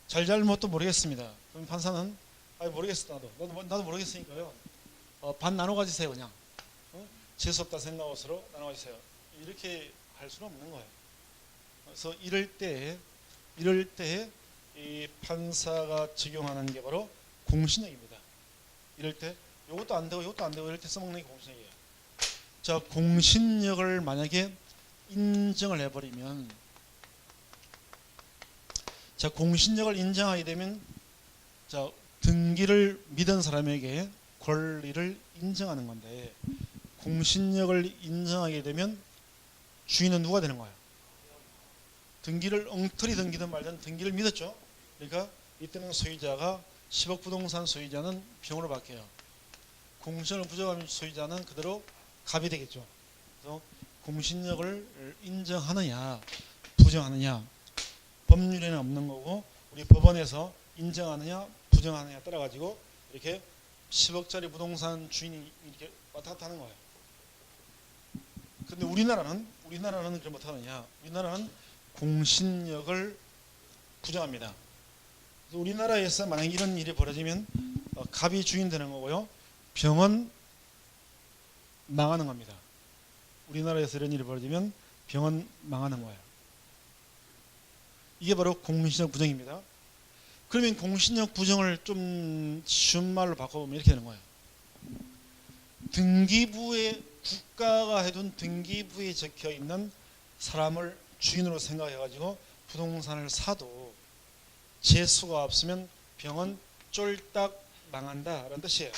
잘잘못도 모르겠습니다. 그럼 판사는 모르겠어 나도 모르겠으니까요. 반 나눠 가지세요 그냥. 재수 없다 생각하고 서로 나눠 가지세요. 이렇게 할 수는 없는 거예요. 그래서 이럴 때 이 판사가 적용하는 게 바로 공신력입니다. 이럴 때 이것도 안 되고 이것도 안 되고 이럴 때 써먹는 게 공신력이에요. 자, 공신력을 만약에 인정을 해버리면, 자, 공신력을 인정하게 되면, 자, 등기를 믿은 사람에게 권리를 인정하는 건데, 공신력을 인정하게 되면 주인은 누가 되는 거예요? 등기를 엉터리 등기든 말든 등기를 믿었죠. 그러니까 이때는 소유자가 10억 부동산 소유자는 병으로 바뀌어요. 공신을 부정하면 소유자는 그대로 갑이 되겠죠. 그래서 공신력을 인정하느냐 부정하느냐 법률에는 없는 거고, 우리 법원에서 인정하느냐 부정하느냐 따라 가지고 이렇게 10억짜리 부동산 주인이 이렇게 왔다 갔다 하는 거예요. 근데 우리나라는 그럼 어떻게 하느냐? 우리나라는 공신력을 부정합니다. 그래서 우리나라에서 만약 이런 일이 벌어지면 갑이 주인 되는 거고요. 병은 망하는 겁니다. 우리나라에서 이런 일이 벌어지면 병은 망하는 거예요. 이게 바로 공신력 부정입니다. 그러면 공신력 부정을 좀 쉬운 말로 바꿔보면 이렇게 되는 거예요. 등기부에, 국가가 해둔 등기부에 적혀 있는 사람을 주인으로 생각해가지고 부동산을 사도 재수가 없으면 병은 쫄딱 망한다라는 뜻이에요.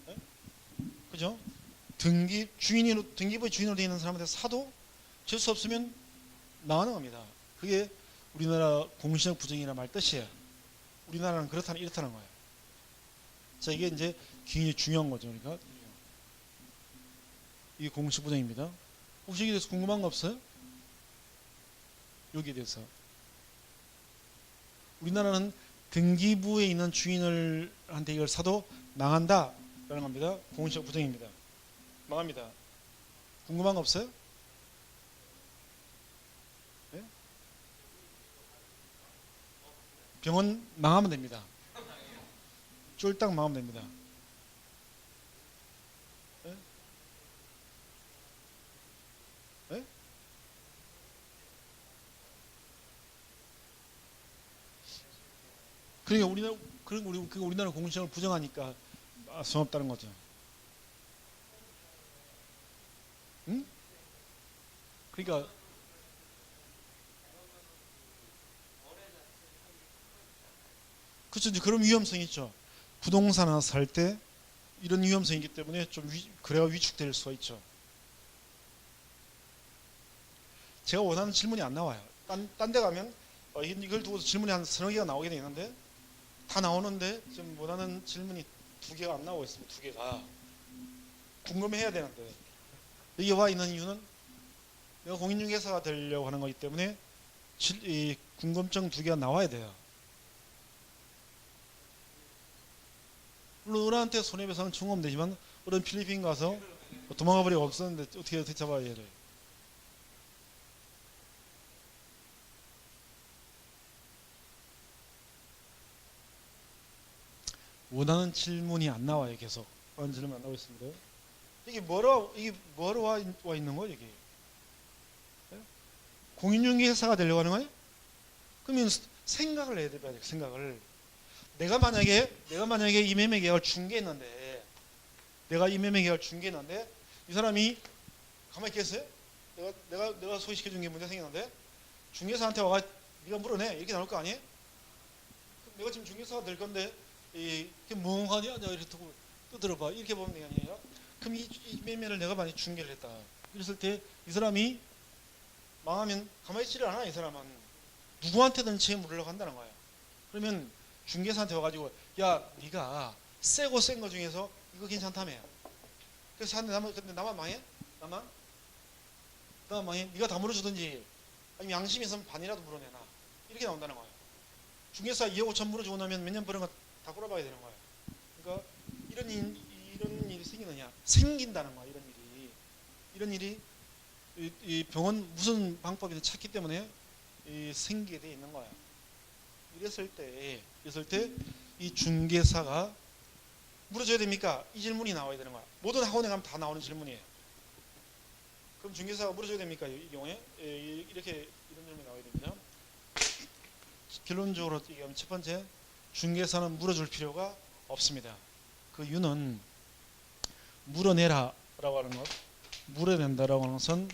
네? 그죠? 등기부의 주인으로 되어 있는 사람한테 사도 재수 없으면 망하는 겁니다. 그게 우리나라 공신력 부정이라는 말 뜻이에요. 우리나라는 이렇다는 거예요. 자, 이게 이제 굉장히 중요한 거죠. 그러니까 이게 공신력 부정입니다. 혹시 여기에 대해서 궁금한 거 없어요? 여기에 대해서. 우리나라는 등기부에 있는 주인한테 이걸 사도 망한다 라는 겁니다. 공신력 부정입니다. 망합니다. 궁금한 거 없어요? 네? 병원 망하면 됩니다. 쫄딱 망하면 됩니다. 네? 네? 그러니까 우리나라 공신력을 부정하니까 소용없다는 거죠. 응? 그러니까 그렇죠. 그런 위험성이 있죠. 부동산 하나 살 때 이런 위험성이 있기 때문에 좀 거래가 위축될 수가 있죠. 제가 원하는 질문이 안 나와요. 딴 데 가면 이걸 두고 질문이 한 서너 개가 나오게 되는데 다 나오는데 지금 원하는 질문이 2개가 안 나오고 있습니다. 2개가 궁금해야 되는데, 여기 와 있는 이유는 내가 공인중개사가 되려고 하는 거기 때문에 이 궁금증 2개가 나와야 돼요. 물론 어른한테 손해배상은 청구되지만 어른 필리핀 가서 도망가 버리고 없었는데 어떻게 잡아야 돼? 원하는 질문이 안 나와요. 계속 원하는 질문 안 나오고 있습니다. 이게 뭐로 와 있는 거예요? 이게 공인중개사가 되려고 하는 거예요? 그러면 생각을 해야 돼요. 생각을. 내가 만약에 이 매매 계약을 중개했는데, 이 사람이 가만히 있겠어요? 내가 소개시켜 준 게 문제 생겼는데 중개사한테 와가 네가 물어내 이렇게 나올 거 아니에요? 내가 지금 중개사가 될 건데 이게 멍하냐? 내가 이렇게 떠들어봐 이렇게 보면 되는 게 아니라, 그럼 이 매매를 내가 만약 중개를 했다. 그랬을 때 이 사람이 망하면 가만히 있지를 않아. 이 사람은 누구한테든 책임 물으려고 한다는 거예요. 그러면 중개사한테 와가지고 야 네가 세고 센 거 중에서 이거 괜찮다며. 그래서 근데 나만 망해? 나만 망해? 네가 다 물어주든지 아니면 양심이 있으면 반이라도 물어내나. 이렇게 나온다는 거예요. 중개사 2억 5천 물어주고 나면 몇 년 버는 거 다 꼬라봐야 되는 거예요. 그러니까 이런 일이 생기느냐? 생긴다는 거야. 이런 일이 이 병원 무슨 방법이든 찾기 때문에 생기게 돼 있는 거야. 이랬을 때 이 중개사가 물어줘야 됩니까? 이 질문이 나와야 되는 거야. 모든 학원에 가면 다 나오는 질문이에요. 그럼 중개사가 물어줘야 됩니까? 이 경우에 이렇게 이런 질문이 나와야 됩니다. 결론적으로 얘기하면 첫 번째, 중개사는 물어줄 필요가 없습니다. 그 이유는 물어내라 라고 하는 것, 물어낸다라고 하는 것은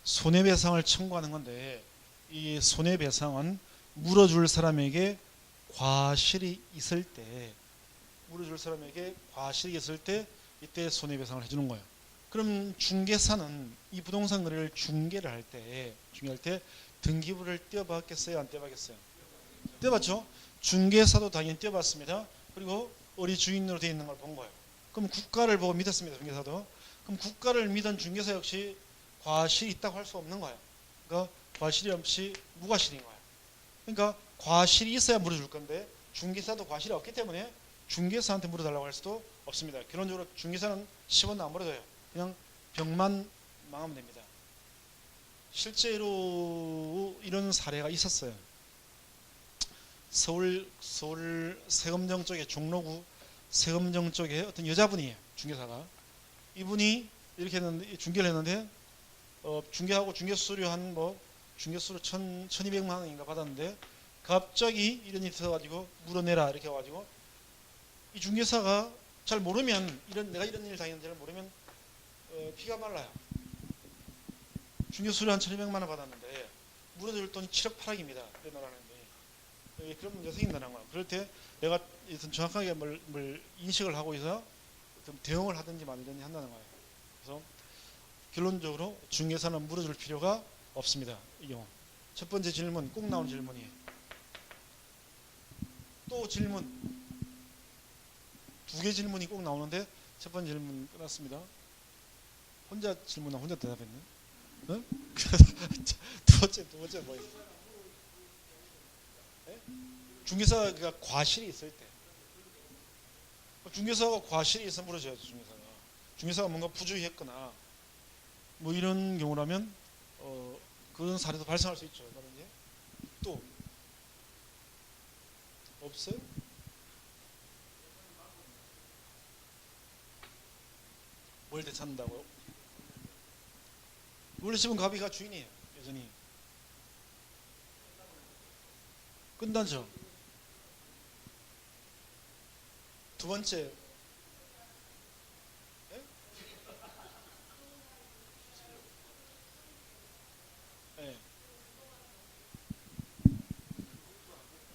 손해배상을 청구하는 건데, 이 손해배상은 물어줄 사람에게 과실이 있을 때, 이때 손해배상을 해주는 거예요. 그럼 중개사는 이 부동산 거래를 중개를 할 때 등기부를 떼어봤겠어요? 안 떼어봤겠어요? 떼어봤죠? 중개사도 당연히 떼어봤습니다. 그리고 우리 주인으로 되어 있는 걸 본 거예요. 그럼 국가를 보고 믿었습니다. 중개사도. 그럼 국가를 믿은 중개사 역시 과실이 있다고 할 수 없는 거예요. 그러니까 과실이 없이 무과실인 거예요. 그러니까 과실이 있어야 물어줄 건데 중개사도 과실이 없기 때문에 중개사한테 물어달라고 할 수도 없습니다. 결론적으로 중개사는 10원도 안 물어줘요. 그냥 병만 망하면 됩니다. 실제로 이런 사례가 있었어요. 서울 세금정 쪽에, 종로구 세금정 쪽에 어떤 여자분이에요. 중개사가. 이분이 이렇게 했는데, 중개를 했는데 중개하고 중개수수료 중개수수료 1,200만 원인가 받았는데 갑자기 이런 일이 있어가지고 물어내라 이렇게 해가지고, 이 중개사가 잘 모르면, 내가 이런 일을 당했는지를 모르면 피가 말라요. 중개수수료 한 1,200만 원 받았는데 물어줄 돈이 7억 8억입니다. 내놓으라는데 그런 문제가 생긴다는 거야. 그럴 때 내가 정확하게 뭘 인식을 하고 있어 좀 대응을 하든지 말든지 한다는 거예요. 그래서 결론적으로 중개사는 물어줄 필요가 없습니다. 이 경우. 첫 번째 질문, 꼭 나오는 질문이에요. 또 질문. 두 개 질문이 꼭 나오는데 첫 번째 질문 끝났습니다. 혼자 질문하고 혼자 대답했네. 어? 두 번째 뭐예요? 네? 중개사가 과실이 있을 때. 중개사가 과실이 있으면 물어줘야죠. 중개사가 뭔가 부주의했거나 뭐 이런 경우라면 그런 사례도 발생할 수 있죠. 다른지 또 없어요? 뭘 되찾는다고요? 원래 집은 가비가 주인이에요. 여전히 끝나죠. 두 번째, 네? 네.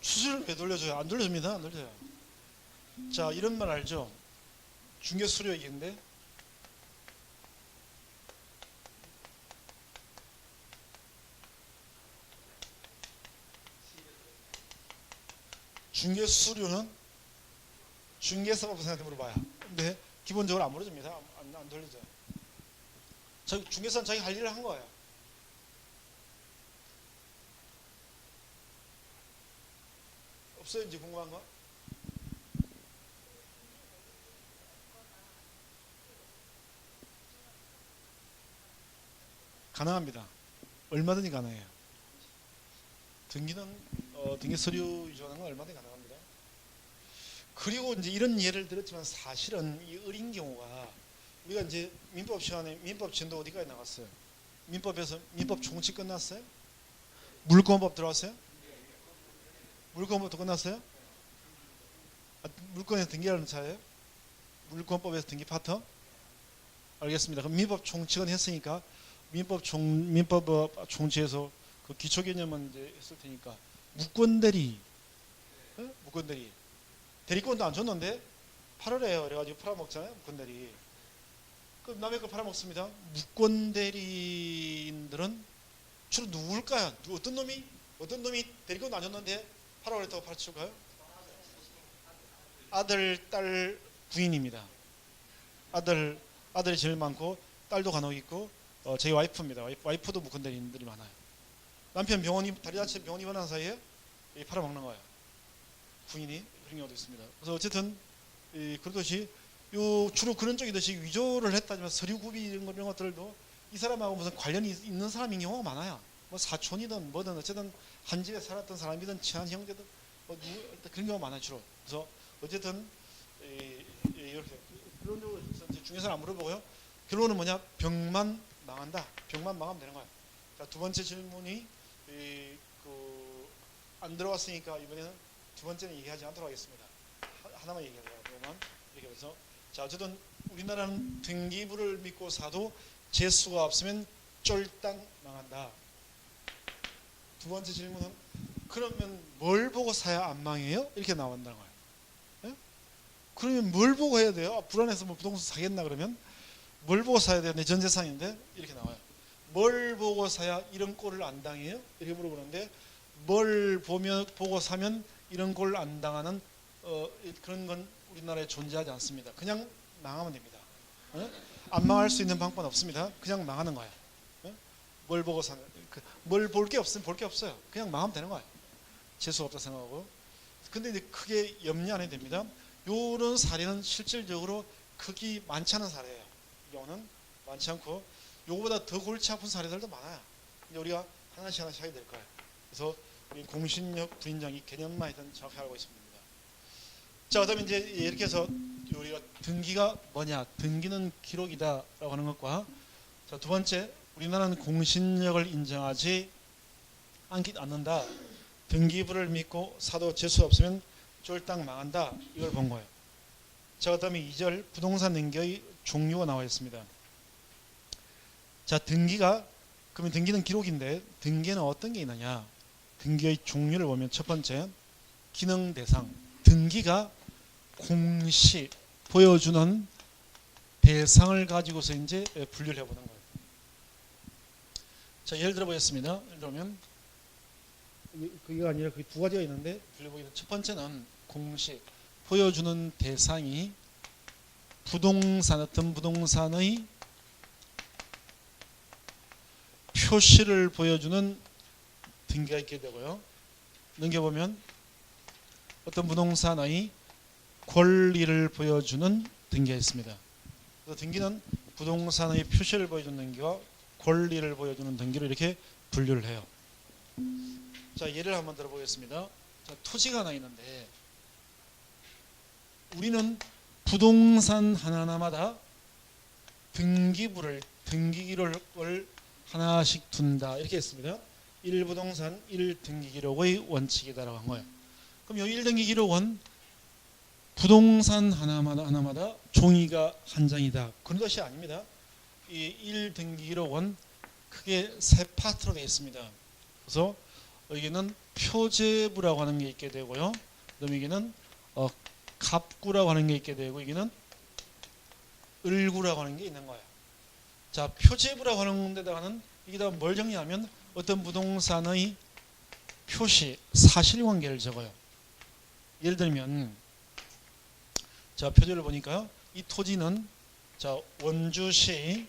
수수료를 왜 돌려줘요? 안 돌려줍니다. 안 돌려요. 자, 이런 말 알죠? 중개수수료 얘기인데 중개수수료는 중개사가 부산한테 물어봐요. 근데 기본적으로 안 물어줍니다. 안 돌리죠. 중개사는 자기 할 일을 한 거예요. 없어요? 이제 궁금한 거? 가능합니다. 얼마든지 가능해요. 등기 서류 유지하는 건 얼마든지 가능합니다. 그리고 이제 이런 예를 들었지만 사실은 이 어린 경우가, 우리가 이제 민법 시간에 민법 진도 어디까지 나갔어요? 민법에서 민법 총칙 끝났어요? 물권법 들어왔어요? 물권법도 끝났어요? 물권에서 등기하는 차예요? 물권법에서 등기 파트? 알겠습니다. 그럼 민법 총칙은 했으니까 민법 총칙에서 그 기초 개념은 이제 했을 테니까 무권대리, 무권대리 대리권도 안 줬는데 8월에요. 그래가지고 팔아먹잖아요. 무권대리. 그럼 남의 거 팔아먹습니다. 무권대리인들은 주로 누굴까요? 어떤 놈이 대리권도 안 줬는데 팔아버렸다고 팔아치울까요? 아들, 딸, 부인입니다. 아들이 제일 많고 딸도 간혹 있고 제 와이프입니다. 와이프도 무권대리인들이 많아요. 남편 다리 다쳐 병원 입원한 사이에 팔아먹는 거예요. 부인이 그런 경우도 있습니다. 그래서 어쨌든 그러듯이 요 주로 그런 쪽이듯이 위조를 했다지만 서류 구비 이런 것들도 이 사람하고 무슨 관련이 있는 사람인 경우가 많아요. 뭐 사촌이든 뭐든 어쨌든 한 집에 살았던 사람이든 친한 형제든 뭐 그런 경우가 많아요 주로. 그래서 어쨌든 이렇게 그런 중에서는 안 물어보고요. 결론은 뭐냐? 병만 망한다. 병만 망하면 되는 거예요. 자, 두 번째 질문이 안 들어왔으니까 이번에는 두 번째는 얘기하지 않도록 하겠습니다. 하나만 얘기하려고 그러면 이렇게 해서 자 어쨌든 우리나라는 등기부를 믿고 사도 재수가 없으면 쫄딱 망한다. 두 번째 질문은 그러면 뭘 보고 사야 안 망해요? 이렇게 나온다는 거예요. 네? 그러면 뭘 보고 해야 돼요? 불안해서 뭐 부동산 사겠나 그러면 뭘 보고 사야 돼요? 내 전 재산인데 이렇게 나와요. 뭘 보고 사야 이런 꼴을 안 당해요? 이렇게 물어보는데 뭘 보고 사면 이런 꼴을 안 당하는 그런 건 우리나라에 존재하지 않습니다. 그냥 망하면 됩니다. 안 망할 수 있는 방법은 없습니다. 그냥 망하는 거예요. 뭘 보고 사는 뭘 볼 게 없으면 볼 게 없어요. 그냥 망하면 되는 거예요. 재수가 없다 생각하고. 근데 이제 크게 염려 안 해도 됩니다. 요런 사례는 실질적으로 크기 많지 않은 사례예요. 이 경우는 많지 않고 요거보다 더 골치 아픈 사례들도 많아요. 이제 우리가 하나씩 하게 될 거예요. 그래서 우리 공신력 부인장 이 개념만 일단 정확히 알고 있습니다. 자, 그다음에 이제 이렇게 해서 우리가 등기가 뭐냐? 등기는 기록이다라고 하는 것과 자, 두 번째 우리나라는 공신력을 인정하지 않는다. 등기부를 믿고 사도 재수 없으면 쫄딱 망한다. 이걸 본 거예요. 자, 그다음에 2절 부동산 등기의 종류가 나와 있습니다. 자, 그러면 등기는 기록인데 등기에는 어떤 게 있느냐? 등기의 종류를 보면 첫 번째 기능 대상. 등기가 공시 보여주는 대상을 가지고서 이제 분류를 해보는 거예요. 자, 예를 들어 보겠습니다. 예를 들면 그게 아니라 그 두 가지가 있는데 분류보기는 첫 번째는 공시 보여주는 대상이 어떤 부동산의 표시를 보여주는 등기가 있게 되고요. 넘겨보면 어떤 부동산의 권리를 보여주는 등기가 있습니다. 그래서 등기는 부동산의 표시를 보여주는 등기와 권리를 보여주는 등기를 이렇게 분류를 해요. 자, 예를 한번 들어보겠습니다. 자, 토지가 하나 있는데 우리는 부동산 하나하나마다 등기기록을 하나씩 둔다 이렇게 했습니다. 1부동산 1등기기록의 원칙이다라고 한 거예요. 그럼 이 1등기기록은 부동산 하나마다 종이가 한 장이다. 그런 것이 아닙니다. 이 1등기기록은 크게 세 파트로 되어 있습니다. 그래서 여기는 표제부라고 하는 게 있게 되고요. 그다음에 여기는 갑구라고 하는 게 있게 되고 여기는 을구라고 하는 게 있는 거예요. 자, 표제부라고 하는 데다가는 여기다 뭘 정리하면 어떤 부동산의 표시, 사실관계를 적어요. 예를 들면 자, 표제를 보니까요. 이 토지는 자, 원주시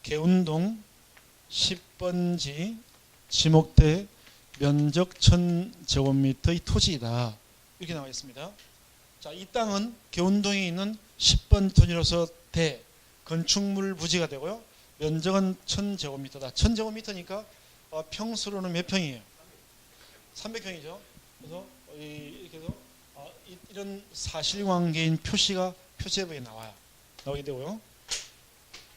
개운동 10번지 지목대 면적 1000제곱미터의 토지이다. 이렇게 나와 있습니다. 자, 이 땅은 개운동에 있는 10번 토지로서 건축물 부지가 되고요. 면적은 1000제곱미터다. 1000제곱미터니까 평수로는 몇 평이에요? 300평이죠. 그래서 이렇게 해서 이런 사실관계인 표시가 표제부에 나오게 되고요.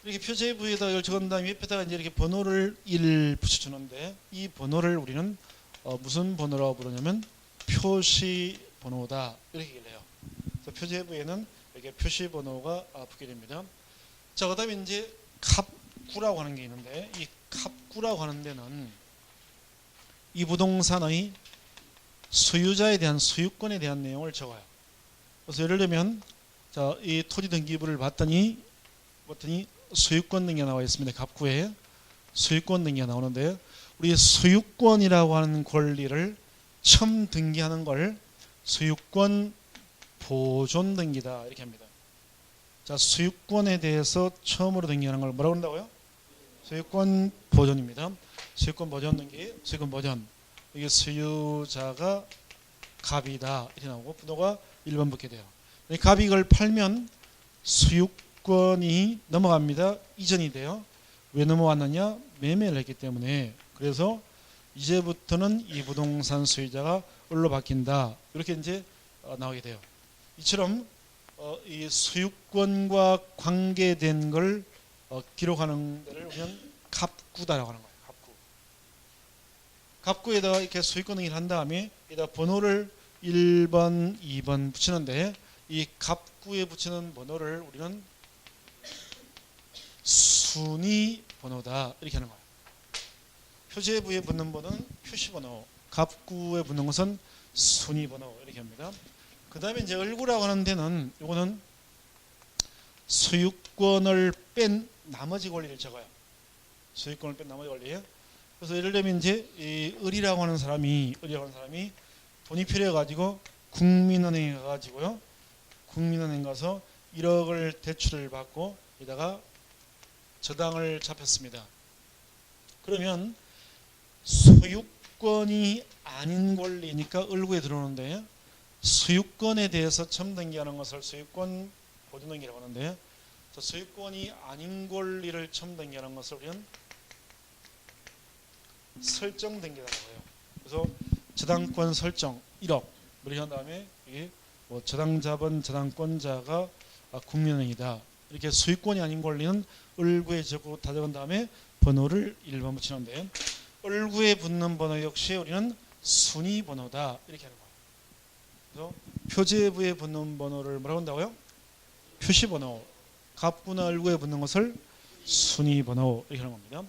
이렇게 표제부에다 이걸 적은 다음에 옆에다가 이제 이렇게 번호를 1 붙여주는데 이 번호를 우리는 무슨 번호라고 부르냐면 표시 번호다 이렇게 얘기를 해요. 그래서 표제부에는 이렇게 표시 번호가 붙게 됩니다. 자, 그다음에 이제 갑구라고 하는 게 있는데 이 갑구라고 하는 데는 이 부동산의 소유자에 대한 소유권에 대한 내용을 적어요. 그래서 예를 들면 자, 이 토지 등기부를 봤더니 소유권 등기가 나와 있습니다. 갑구에 소유권 등기가 나오는데 우리 소유권이라고 하는 권리를 처음 등기하는 걸 소유권 보존 등기다 이렇게 합니다. 자, 소유권에 대해서 처음으로 등기하는 걸 뭐라고 한다고요? 소유권 보존입니다. 소유권 보존 등기, 소유권 보존. 이게 소유자가 갑이다 이렇게 나오고 분호가 1번 붙게 돼요. 갑이 이걸 팔면 소유권이 넘어갑니다. 이전이 돼요. 왜 넘어왔느냐? 매매를 했기 때문에. 그래서 이제부터는 이 부동산 소유자가 을로 바뀐다. 이렇게 이제 나오게 돼요. 이처럼 이 소유권과 관계된 걸 기록하는 데를 우리는 갑구다라고 하는 거예요. 갑구. 갑구에다가 이렇게 소유권 등기를 한 다음에 여기다 번호를 1번, 2번 붙이는데 이 갑구에 붙이는 번호를 우리는 순위 번호다 이렇게 하는 거예요. 표제부에 붙는 번호는 표시번호, 갑구에 붙는 것은 순위 번호 이렇게 합니다. 그 다음에 이제 을구라고 하는 데는 요거는 소유권을 뺀 나머지 권리를 적어요. 소유권을 뺀 나머지 권리. 그래서 예를 들면 이제 이 을이라고 하는 사람이 돈이 필요해 가지고 국민은행에 가가지고요. 국민은행 가서 1억을 대출을 받고 여기다가 저당을 잡혔습니다. 그러면 소유권이 아닌 권리니까 을구에 들어오는데 소유권에 대해서 첨등기하는 것을 소유권 보존등기라고 하는데 소유권이 아닌 권리를 첨등기하는 것을 우리는 설정등기라고 해요. 그래서 저당권 설정 1억 이렇게 한 다음에 이게 뭐 저당자본 저당권자가 국민은행이다. 이렇게 소유권이 아닌 권리는 을구에 적고 다 적은 다음에 번호를 1번 붙이는데 을구에 붙는 번호 역시 우리는 순위 번호다 이렇게 하는 거예요. 그래서 표제부에 붙는 번호를 뭐라고 한다고요? 표시번호. 갑구나 을구에 붙는 것을 순위 번호 이렇게 하는 겁니다.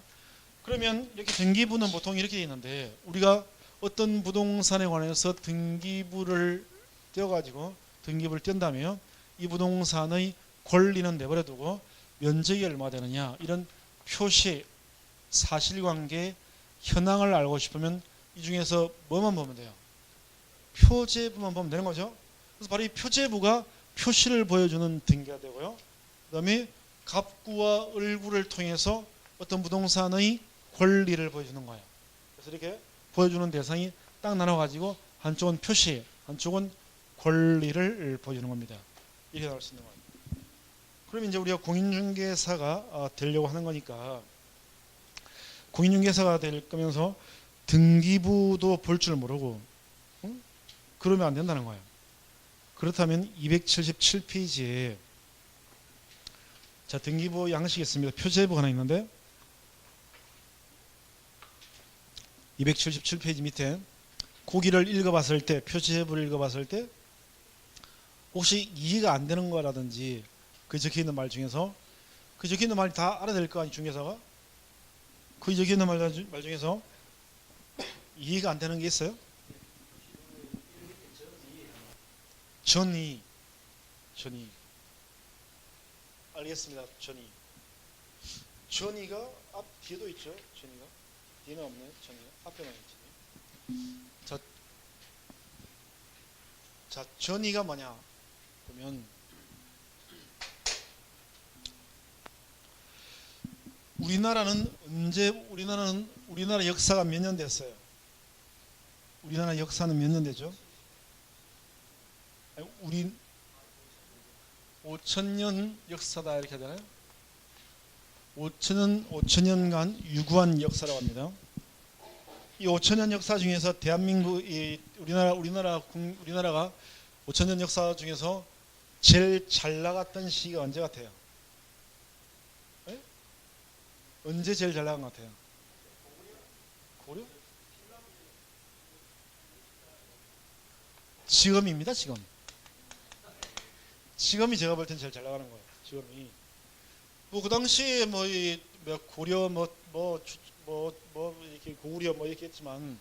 그러면 이렇게 등기부는 보통 이렇게 되어 있는데 우리가 어떤 부동산에 관해서 등기부를 떼어가지고 등기부를 뗀다면 이 부동산의 권리는 내버려두고 면적이 얼마 되느냐 이런 표시 사실관계 현황을 알고 싶으면 이 중에서 뭐만 보면 돼요? 표제부만 보면 되는 거죠. 그래서 바로 이 표제부가 표시를 보여주는 등기가 되고요. 그 다음에 갑구와 을구를 통해서 어떤 부동산의 권리를 보여주는 거예요. 그래서 이렇게 보여주는 대상이 딱 나눠가지고 한쪽은 표시, 한쪽은 권리를 보여주는 겁니다. 이렇게 나올 수 있는 거예요. 그럼 이제 우리가 공인중개사가 되려고 하는 거니까 공인중개사가 될 거면서 등기부도 볼 줄 모르고 그러면 안 된다는 거예요. 그렇다면 277페이지에 자 등기부 양식이 있습니다. 표제부가 하나 있는데 277페이지 밑에 고기를 읽어봤을 때 표제부를 읽어봤을 때 혹시 이해가 안 되는 거라든지 그 적혀있는 말 중에서 그 적혀있는 말 다 알아야 될 거 아니 중개사가 그 적혀있는 말 중에서 이해가 안 되는 게 있어요? 전이 알겠습니다. 전이가 앞 뒤에도 있죠. 전이가 뒤에는 없네. 전이가 앞에만 있지. 자 전이가 뭐냐 보면 우리나라 역사가 몇 년 됐어요? 우리나라 역사는 몇 년 되죠? 우리 5천년 역사다 이렇게 하잖아요. 5천년간 유구한 역사라고 합니다. 이 5천년 역사 중에서 대한민국 우리나라가 5천년 역사 중에서 제일 잘 나갔던 시기가 언제 같아요? 네? 언제 제일 잘 나간 것 같아요? 고려? 지금입니다. 지금이 제가 볼 땐 제일 잘 나가는 거예요. 지금이. 뭐 그 당시에 고려 이렇게 고구려 이렇게 했지만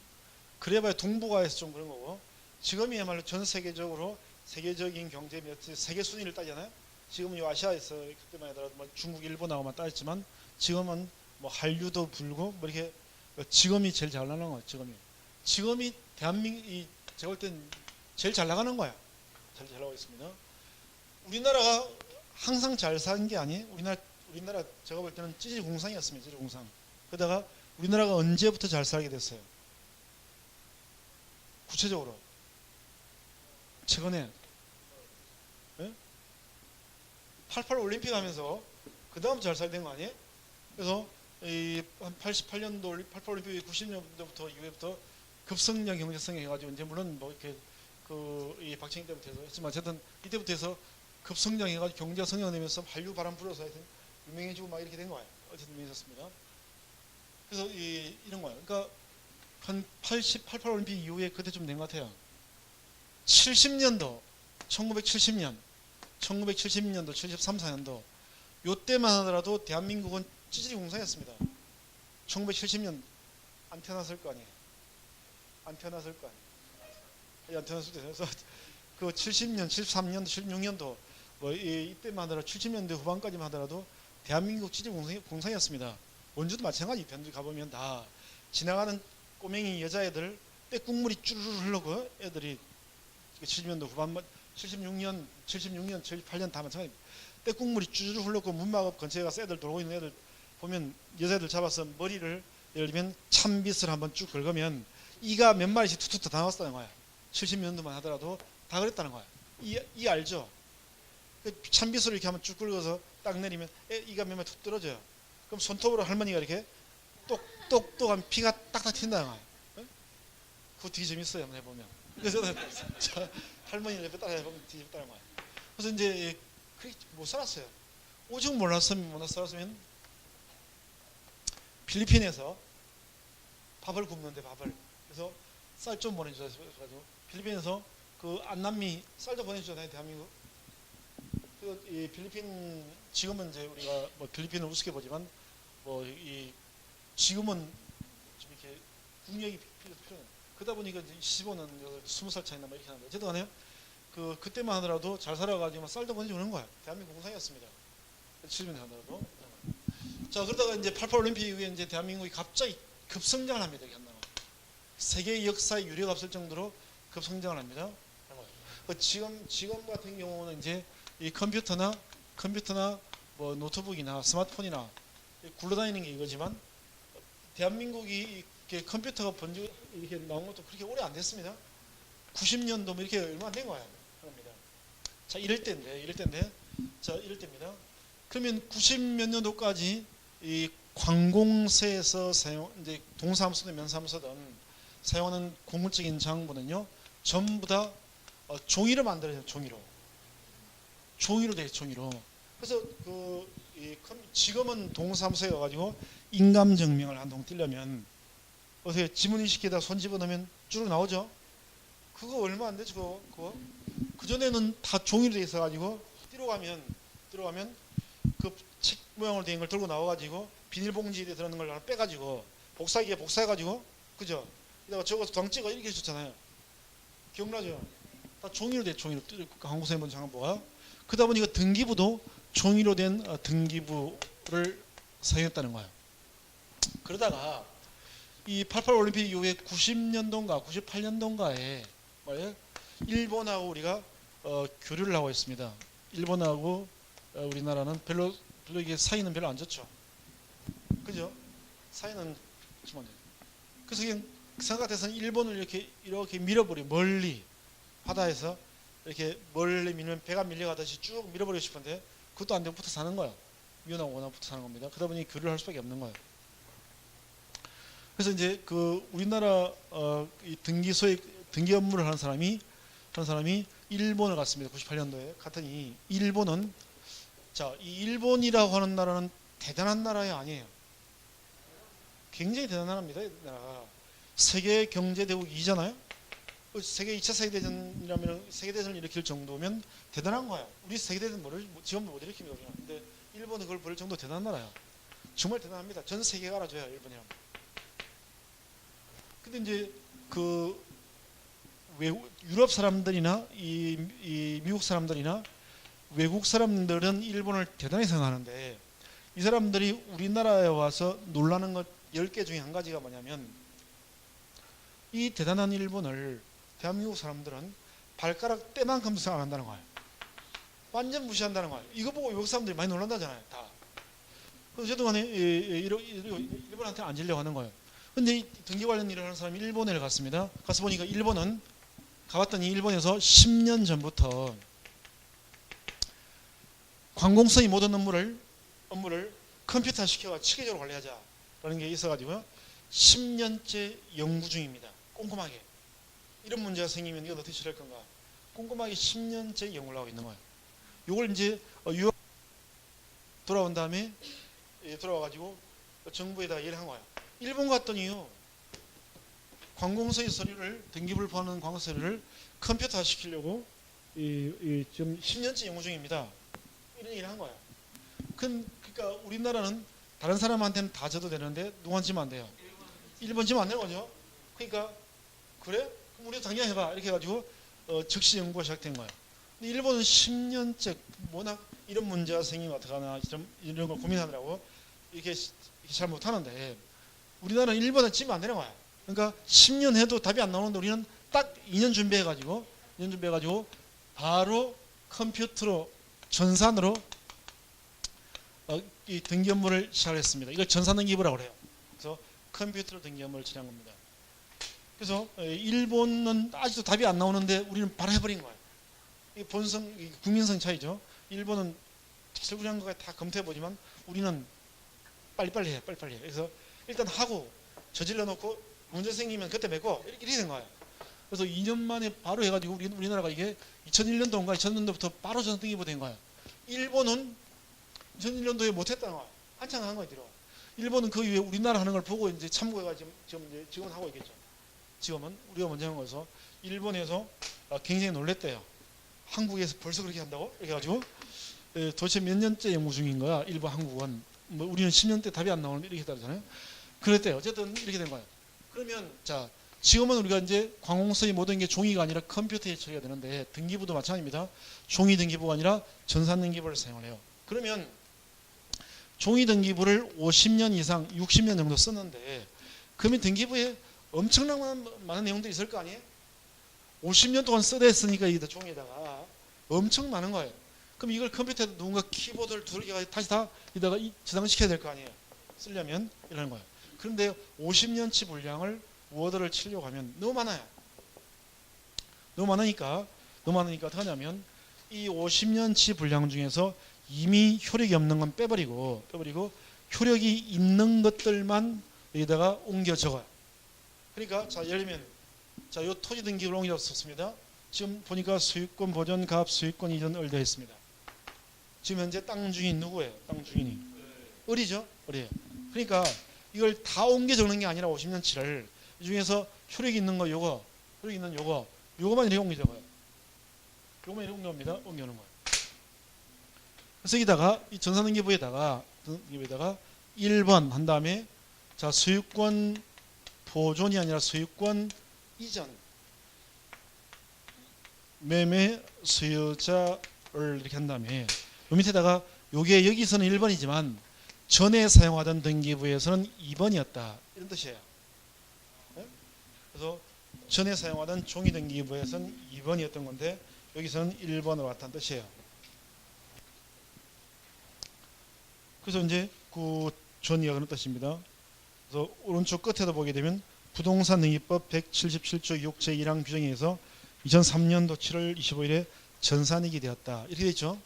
그래봐야 동북아에서 좀 그런 거고 지금이야말로 전 세계적으로 세계적인 경제 세계 순위를 따잖아요. 지금은 이 아시아에서 그때만 하더라도 중국, 일본하고만 따졌지만 지금은 한류도 불고 이렇게 지금이 제일 잘 나가는 거예요. 지금이 대한민국이 제가 볼 땐 제일 잘 나가는 거야. 잘 나가고 있습니다. 우리나라가 항상 잘 산 게 아니에요. 우리나라 제가 볼 때는 찌질공상이었습니다. 찌질공상. 그러다가 우리나라가 언제부터 잘 살게 됐어요? 구체적으로 최근에 88 올림픽 하면서 그 다음 잘 살된 거 아니에요? 그래서 한 88년도 88 올림픽 90년도부터 이후부터 급성장 경제성에 해가지고 이제 물론 뭐 이렇게 이 박정희 때부터 해서 했지만 어쨌든 이때부터 해서 급성장해가지고 경제가 성장되면서 한류 바람 불어서 하여튼 유명해지고 막 이렇게 된 거예요. 어쨌든 유명해졌습니다. 그래서 이런 거예요. 그러니까 한 88 올림픽 이후에 그때쯤 된 것 같아요. 70년도 1970년 1970년도 73, 4년도 요때만 하더라도 대한민국은 찌질이 공산이었습니다. 1970년 안 태어났을 거 아니에요. 안 태어났을 거 아니에요. 안 태어났을 때 그래서 그 70년, 73년도, 76년도 뭐 이때만 하더라도 70년대 후반까지만 하더라도 대한민국 찌질 공산이었습니다. 원주도 마찬가지. 대한민국 가보면 다 지나가는 꼬맹이 여자애들 떼국물이 쭈르르 흘러고 애들이 70년도 후반 76년, 78년 다 마찬가지. 떼국물이 쭈르르 흘렀고 문막 근처에 가서 애들 돌고 있는 애들 보면 여자애들 잡아서 머리를 예를 들면 참빗을 한번 쭉 긁으면 이가 몇 마리씩 툭툭 다 나왔다는 거야. 70년도만 하더라도 다 그랬다는 거야. 이 알죠? 참빗으로 이렇게 한번 쭉 긁어서 딱 내리면 이가 몇 마리 툭 떨어져요. 그럼 손톱으로 할머니가 이렇게 똑똑똑한 피가 딱딱 튄다는 거야. 그거 되게 재밌어요. 한번 해보면. 그래서 할머니를 옆에 따라 해보면 되게 재밌다는 거야. 그래서 이제 그렇게 못 살았어요. 오죽 몰랐으면 못 살았으면 필리핀에서 밥을 굽는데 밥을 그래서 쌀 좀 보내주셔서 필리핀에서 그 안남미 쌀도 보내주잖아요. 대한민국. 그 이 필리핀 지금은 이제 우리가 뭐 필리핀을 우습게 보지만 뭐 이 지금은 좀 이렇게 국력이 필요해요. 그러다 보니까 이제 15년 20살 차이나 뭐 이렇게 하는데 어쨌든 간에요. 그때만 하더라도 잘 살아가지고 쌀도 보내주는 거야. 대한민국 공산이었습니다. 70년 하더라도. 자 그러다가 이제 88 올림픽 이후에 이제 대한민국이 갑자기 급성장을 합니다. 세계 역사에 유례가 없을 정도로 급성장을 합니다. 지금 같은 경우는 이제 이 컴퓨터나 뭐 노트북이나 스마트폰이나 굴러다니는 게 이거지만 대한민국이 이렇게 컴퓨터가 번지 이렇게 나온 것도 그렇게 오래 안 됐습니다. 90년도 뭐 이렇게 얼마 안 된 거예요. 그럽니다. 자 이럴 때인데 그러면 90몇 년도까지 이 관공서에서 이제 동사무소든 면사무소든 사용하는 고물적인 장부는요 전부 다 종이로 만들어져요. 종이로 돼요. 종이로. 그래서 지금은 동사무소에 가가지고 인감증명을 한 통 띄려면 어떻게 지문인식기에다 손 집어넣으면 쭉 나오죠. 그거 얼마 안 되죠. 그거. 그전에는 다 종이로 돼 있어가지고 띠러 가면 그 책 모양으로 된 걸 들고 나와가지고 비닐봉지에 들어있는 걸 하나 빼가지고 복사기에 복사해가지고 그죠? 이따가 적어서 당 찍어 이렇게 해줬잖아요. 기억나죠? 다 종이로 돼. 종이로. 한국사에 먼저 잠깐 보아요. 그러다 보니까 등기부도 종이로 된 등기부를 사용했다는 거예요. 그러다가 이 88 올림픽 이후에 90년도인가 98년도인가에 일본하고 우리가 교류를 하고 있습니다. 일본하고 우리나라는 별로 이게 사이는 별로 안 좋죠. 그죠? 사이는 그래서 그냥 생각 같아서는 일본을 이렇게 밀어버려 멀리 바다에서 이렇게 멀리 밀면 배가 밀려가듯이 쭉 밀어버리고 싶은데 그것도 안 되고 붙어 사는 거예요. 미운하고 원하고 붙어 사는 겁니다. 그러다 보니 교류를 할 수밖에 없는 거예요. 그래서 이제 그 우리나라 이 등기 업무를 하는 사람이 일본을 갔습니다. 98년도에 갔더니 일본은 이 일본이라고 하는 나라는 대단한 나라가 아니에요. 굉장히 대단한 나라입니다. 이 나라가 세계 경제 대국 2잖아요. 세계 2차 세계대전이라면 세계대전을 일으킬 정도면 대단한 거예요. 우리 세계대전 지금 못 일으킵니다. 근데 일본은 그걸 벌일 정도 대단한 나라야. 정말 대단합니다. 전 세계가 알아줘요. 일본이랑. 근데 이제 그 유럽 사람들이나 이 미국 사람들이나 외국 사람들은 일본을 대단히 생각하는데 이 사람들이 우리나라에 와서 놀라는 것 10개 중에 한 가지가 뭐냐면 이 대단한 일본을 대한민국 사람들은 발가락 때만큼 생각 안 한다는 거예요. 완전 무시한다는 거예요. 이거 보고 외국 사람들이 많이 놀란다잖아요. 다. 그래서 저도 간에 일본한테 앉으려고 하는 거예요. 근데 등기 관련 일을 하는 사람이 일본에 갔습니다. 가서 보니까 가봤더니 일본에서 10년 전부터 관공서의 모든 업무를 컴퓨터 시켜가 체계적으로 관리하자라는 게 있어가지고요. 10년째 연구 중입니다. 꼼꼼하게. 이런 문제가 생기면 이거 어떻게 처리할 건가? 꼼꼼하게 10년째 연구를 하고 있는 거예요. 이걸 이제 유학 돌아온 다음에 돌아와가지고 정부에다 얘기를 한 거예요. 일본 갔더니요. 관공서의 서류를 등기부를 포함하는 관공서 서류를 컴퓨터화 시키려고 지금 10년째 연구 중입니다. 이런 얘기를 한 거예요. 그러니까 우리나라는 다른 사람한테는 다 줘도 되는데 누구한테 주면 안 돼요? 일본 주면 안 되는 거죠. 그러니까 그래? 그럼 우리도 당장 해봐. 이렇게 해가지고 즉시 연구가 시작된 거예요. 근데 일본은 10년째 워낙 이런 문제가 생기면 어떡하나 이런 걸 고민하느라고 이렇게 잘 못하는데 우리나라는 일본에 치면 안 되는 거야. 그러니까 10년 해도 답이 안 나오는데 우리는 딱 2년 준비해가지고 바로 컴퓨터로 전산으로 이 등기 업무를 시작했습니다. 이걸 전산 등기부라고 그래요. 그래서 컴퓨터로 등기 업무를 처리한 겁니다. 그래서 일본은 아직도 답이 안 나오는데 우리는 바로 해버린 거예요. 이 국민성 차이죠. 일본은 설구한 거까지 다 검토해보지만 우리는 빨리빨리 해. 그래서 일단 하고 저질러 놓고 문제 생기면 그때 맺고 이렇게 된 거예요. 그래서 2년 만에 바로 해가지고 우리나라가 이게 2001년도인가 2000년도부터 바로 전산 등기부 된 거예요. 일본은 2001년도에 못했다는 거예요. 한참 한 거예요. 뒤로. 일본은 그 이후에 우리나라 하는 걸 보고 이제 참고해가지고 지금은 하고 있겠죠. 지금은 우리가 먼저 한 거여서 일본에서 굉장히 놀랬대요. 한국에서 벌써 그렇게 한다고? 이렇게 해가지고 도대체 몇 년째 연구 중인 거야. 일본, 한국은. 뭐 우리는 10년대 답이 안 나오는데 이렇게 따르잖아요. 그랬대요. 어쨌든 이렇게 된 거예요. 그러면 자 지금은 우리가 이제 관공서의 모든 게 종이가 아니라 컴퓨터에 처리가 되는데 등기부도 마찬가지입니다. 종이 등기부가 아니라 전산 등기부를 사용을 해요. 그러면 종이 등기부를 50년 이상 60년 정도 썼는데 그러면 등기부에 엄청난 많은 내용들이 있을 거 아니에요? 50년 동안 써댔으니까 이 종이에다가 엄청 많은 거예요. 그럼 이걸 컴퓨터에 누군가 키보드를 두들겨가지고 다시 다 이다가 저장시켜야 될 거 아니에요. 쓰려면 이러는 거예요. 그런데 50년치 분량을 워드를 치려고 하면 너무 많아요. 너무 많으니까 어떻게 하냐면 이 50년치 분량 중에서 이미 효력이 없는 건 빼버리고 효력이 있는 것들만 여기다가 옮겨 적어요. 그러니까 자 예를 들면 자 요 토지 등기부를 옮겨 썼습니다. 지금 보니까 소유권 보전 가압 소유권 이전 을되어 있습니다. 지금 현재 땅 주인 누구예요? 땅 주인이 을이죠? 을이에요. 그러니까 이걸 다 옮겨 적는 게 아니라 50년치를 이 중에서 효력이 있는 거 요거, 효력이 있는 요거만 이렇게 옮겨 적어요. 요거만 이렇게 옮겨옵니다. 옮겨오는 거예요. 그래서 여기다가 이 전산등기부에다가 1번 한 다음에 자 소유권 보존이 아니라 소유권 이전 매매 소유자를 이렇게 한 다음에 요 밑에다가 요게 여기서는 1번이지만 전에 사용하던 등기부에서는 2번이었다 이런 뜻이에요. 네? 그래서 전에 사용하던 종이 등기부에서는 2번이었던 건데 여기서는 1번으로 왔다는 뜻이에요. 그래서 이제 그 전이가 그런 뜻입니다. 그래서 오른쪽 끝에도 보게 되면 부동산 등기법 177조 6 제1항 규정에 의해서 2003년도 7월 25일에 전산이익이 되었다 이렇게 되어 있죠.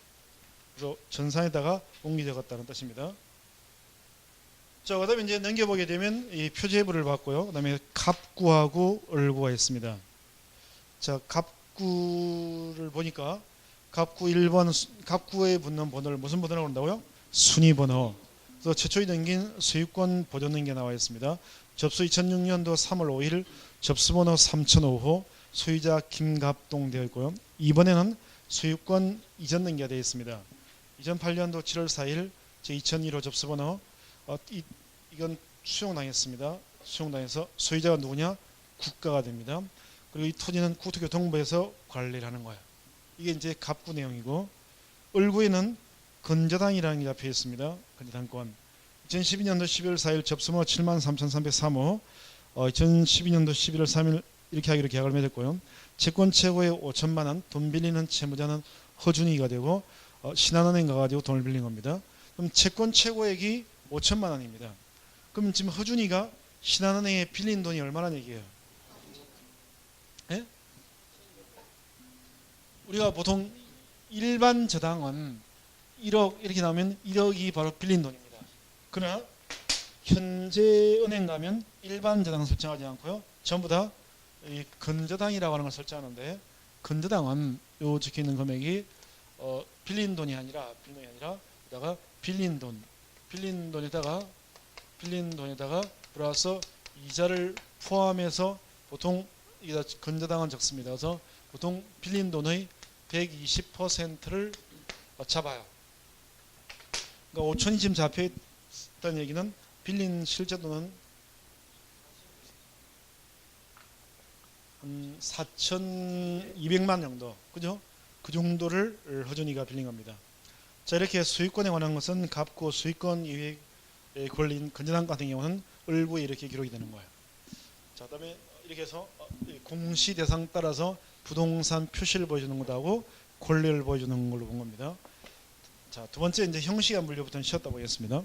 그래서 전산에다가 옮겨졌다는 뜻입니다. 자, 그다음에 이제 넘겨보게 되면 이 표제부를 봤고요. 그다음에 갑구하고 을구가 있습니다. 자, 갑구를 보니까 갑구 1번 갑구에 붙는 번호를 무슨 번호라고 한다고요? 순위번호. 그래서 최초에 넘긴 소유권 보존 등기가 나와 있습니다. 접수 2006년도 3월 5일 접수번호 3005호 소유자 김갑동 되어 있고요. 이번에는 소유권 이전 등기가 되어 있습니다. 2008년도 7월 4일 제2001호 접수번호 이건 수용당했습니다. 수용당해서 소유자가 누구냐? 국가가 됩니다. 그리고 이 토지는 국토교통부에서 관리를 하는 거예요. 이게 이제 갑구 내용이고 을구에는 건저당이라는 게 잡혀 있습니다. 건저당권 2012년도 12월 4일 접수번호 73,303호 2012년도 11월 3일 이렇게 하기로 계약을 맺었고요. 채권 최고의 5천만 원 돈 빌리는 채무자는 허준이가 되고 신한은행 가가지고 돈을 빌린 겁니다. 그럼 채권 최고액이 5천만 원입니다. 그럼 지금 허준이가 신한은행에 빌린 돈이 얼마나 얘기해요? 예? 우리가 보통 일반 저당은 1억 이렇게 나오면 1억이 바로 빌린 돈입니다. 그러나 현재 은행 가면 일반 저당 설정하지 않고요. 전부 다 이 근저당이라고 하는 걸 설정하는데, 근저당은 요 적혀 있는 금액이 빌린 돈이 아니라 여기다가 빌린 돈에다가 플러스 이자를 포함해서 보통 여기다 근저당은 적습니다. 그래서 보통 빌린 돈의 120%를 잡아요. 그러니까 5천이 지금 잡혀 있다는 얘기는 빌린 실제 돈은 한 4,200만 정도, 그죠? 그 정도를 허준이가 빌린 겁니다. 자, 이렇게 수익권에 관한 것은 갚고 수익권 이외에 걸린 근저당 같은 경우는 을구에 이렇게 기록이 되는 거예요. 자, 그다음에 이렇게 해서 공시 대상 따라서 부동산 표시를 보여주는 것하고 권리를 보여주는 걸로 본 겁니다. 자, 두 번째 이제 형식의 분류부터는 쉬었다 보겠습니다.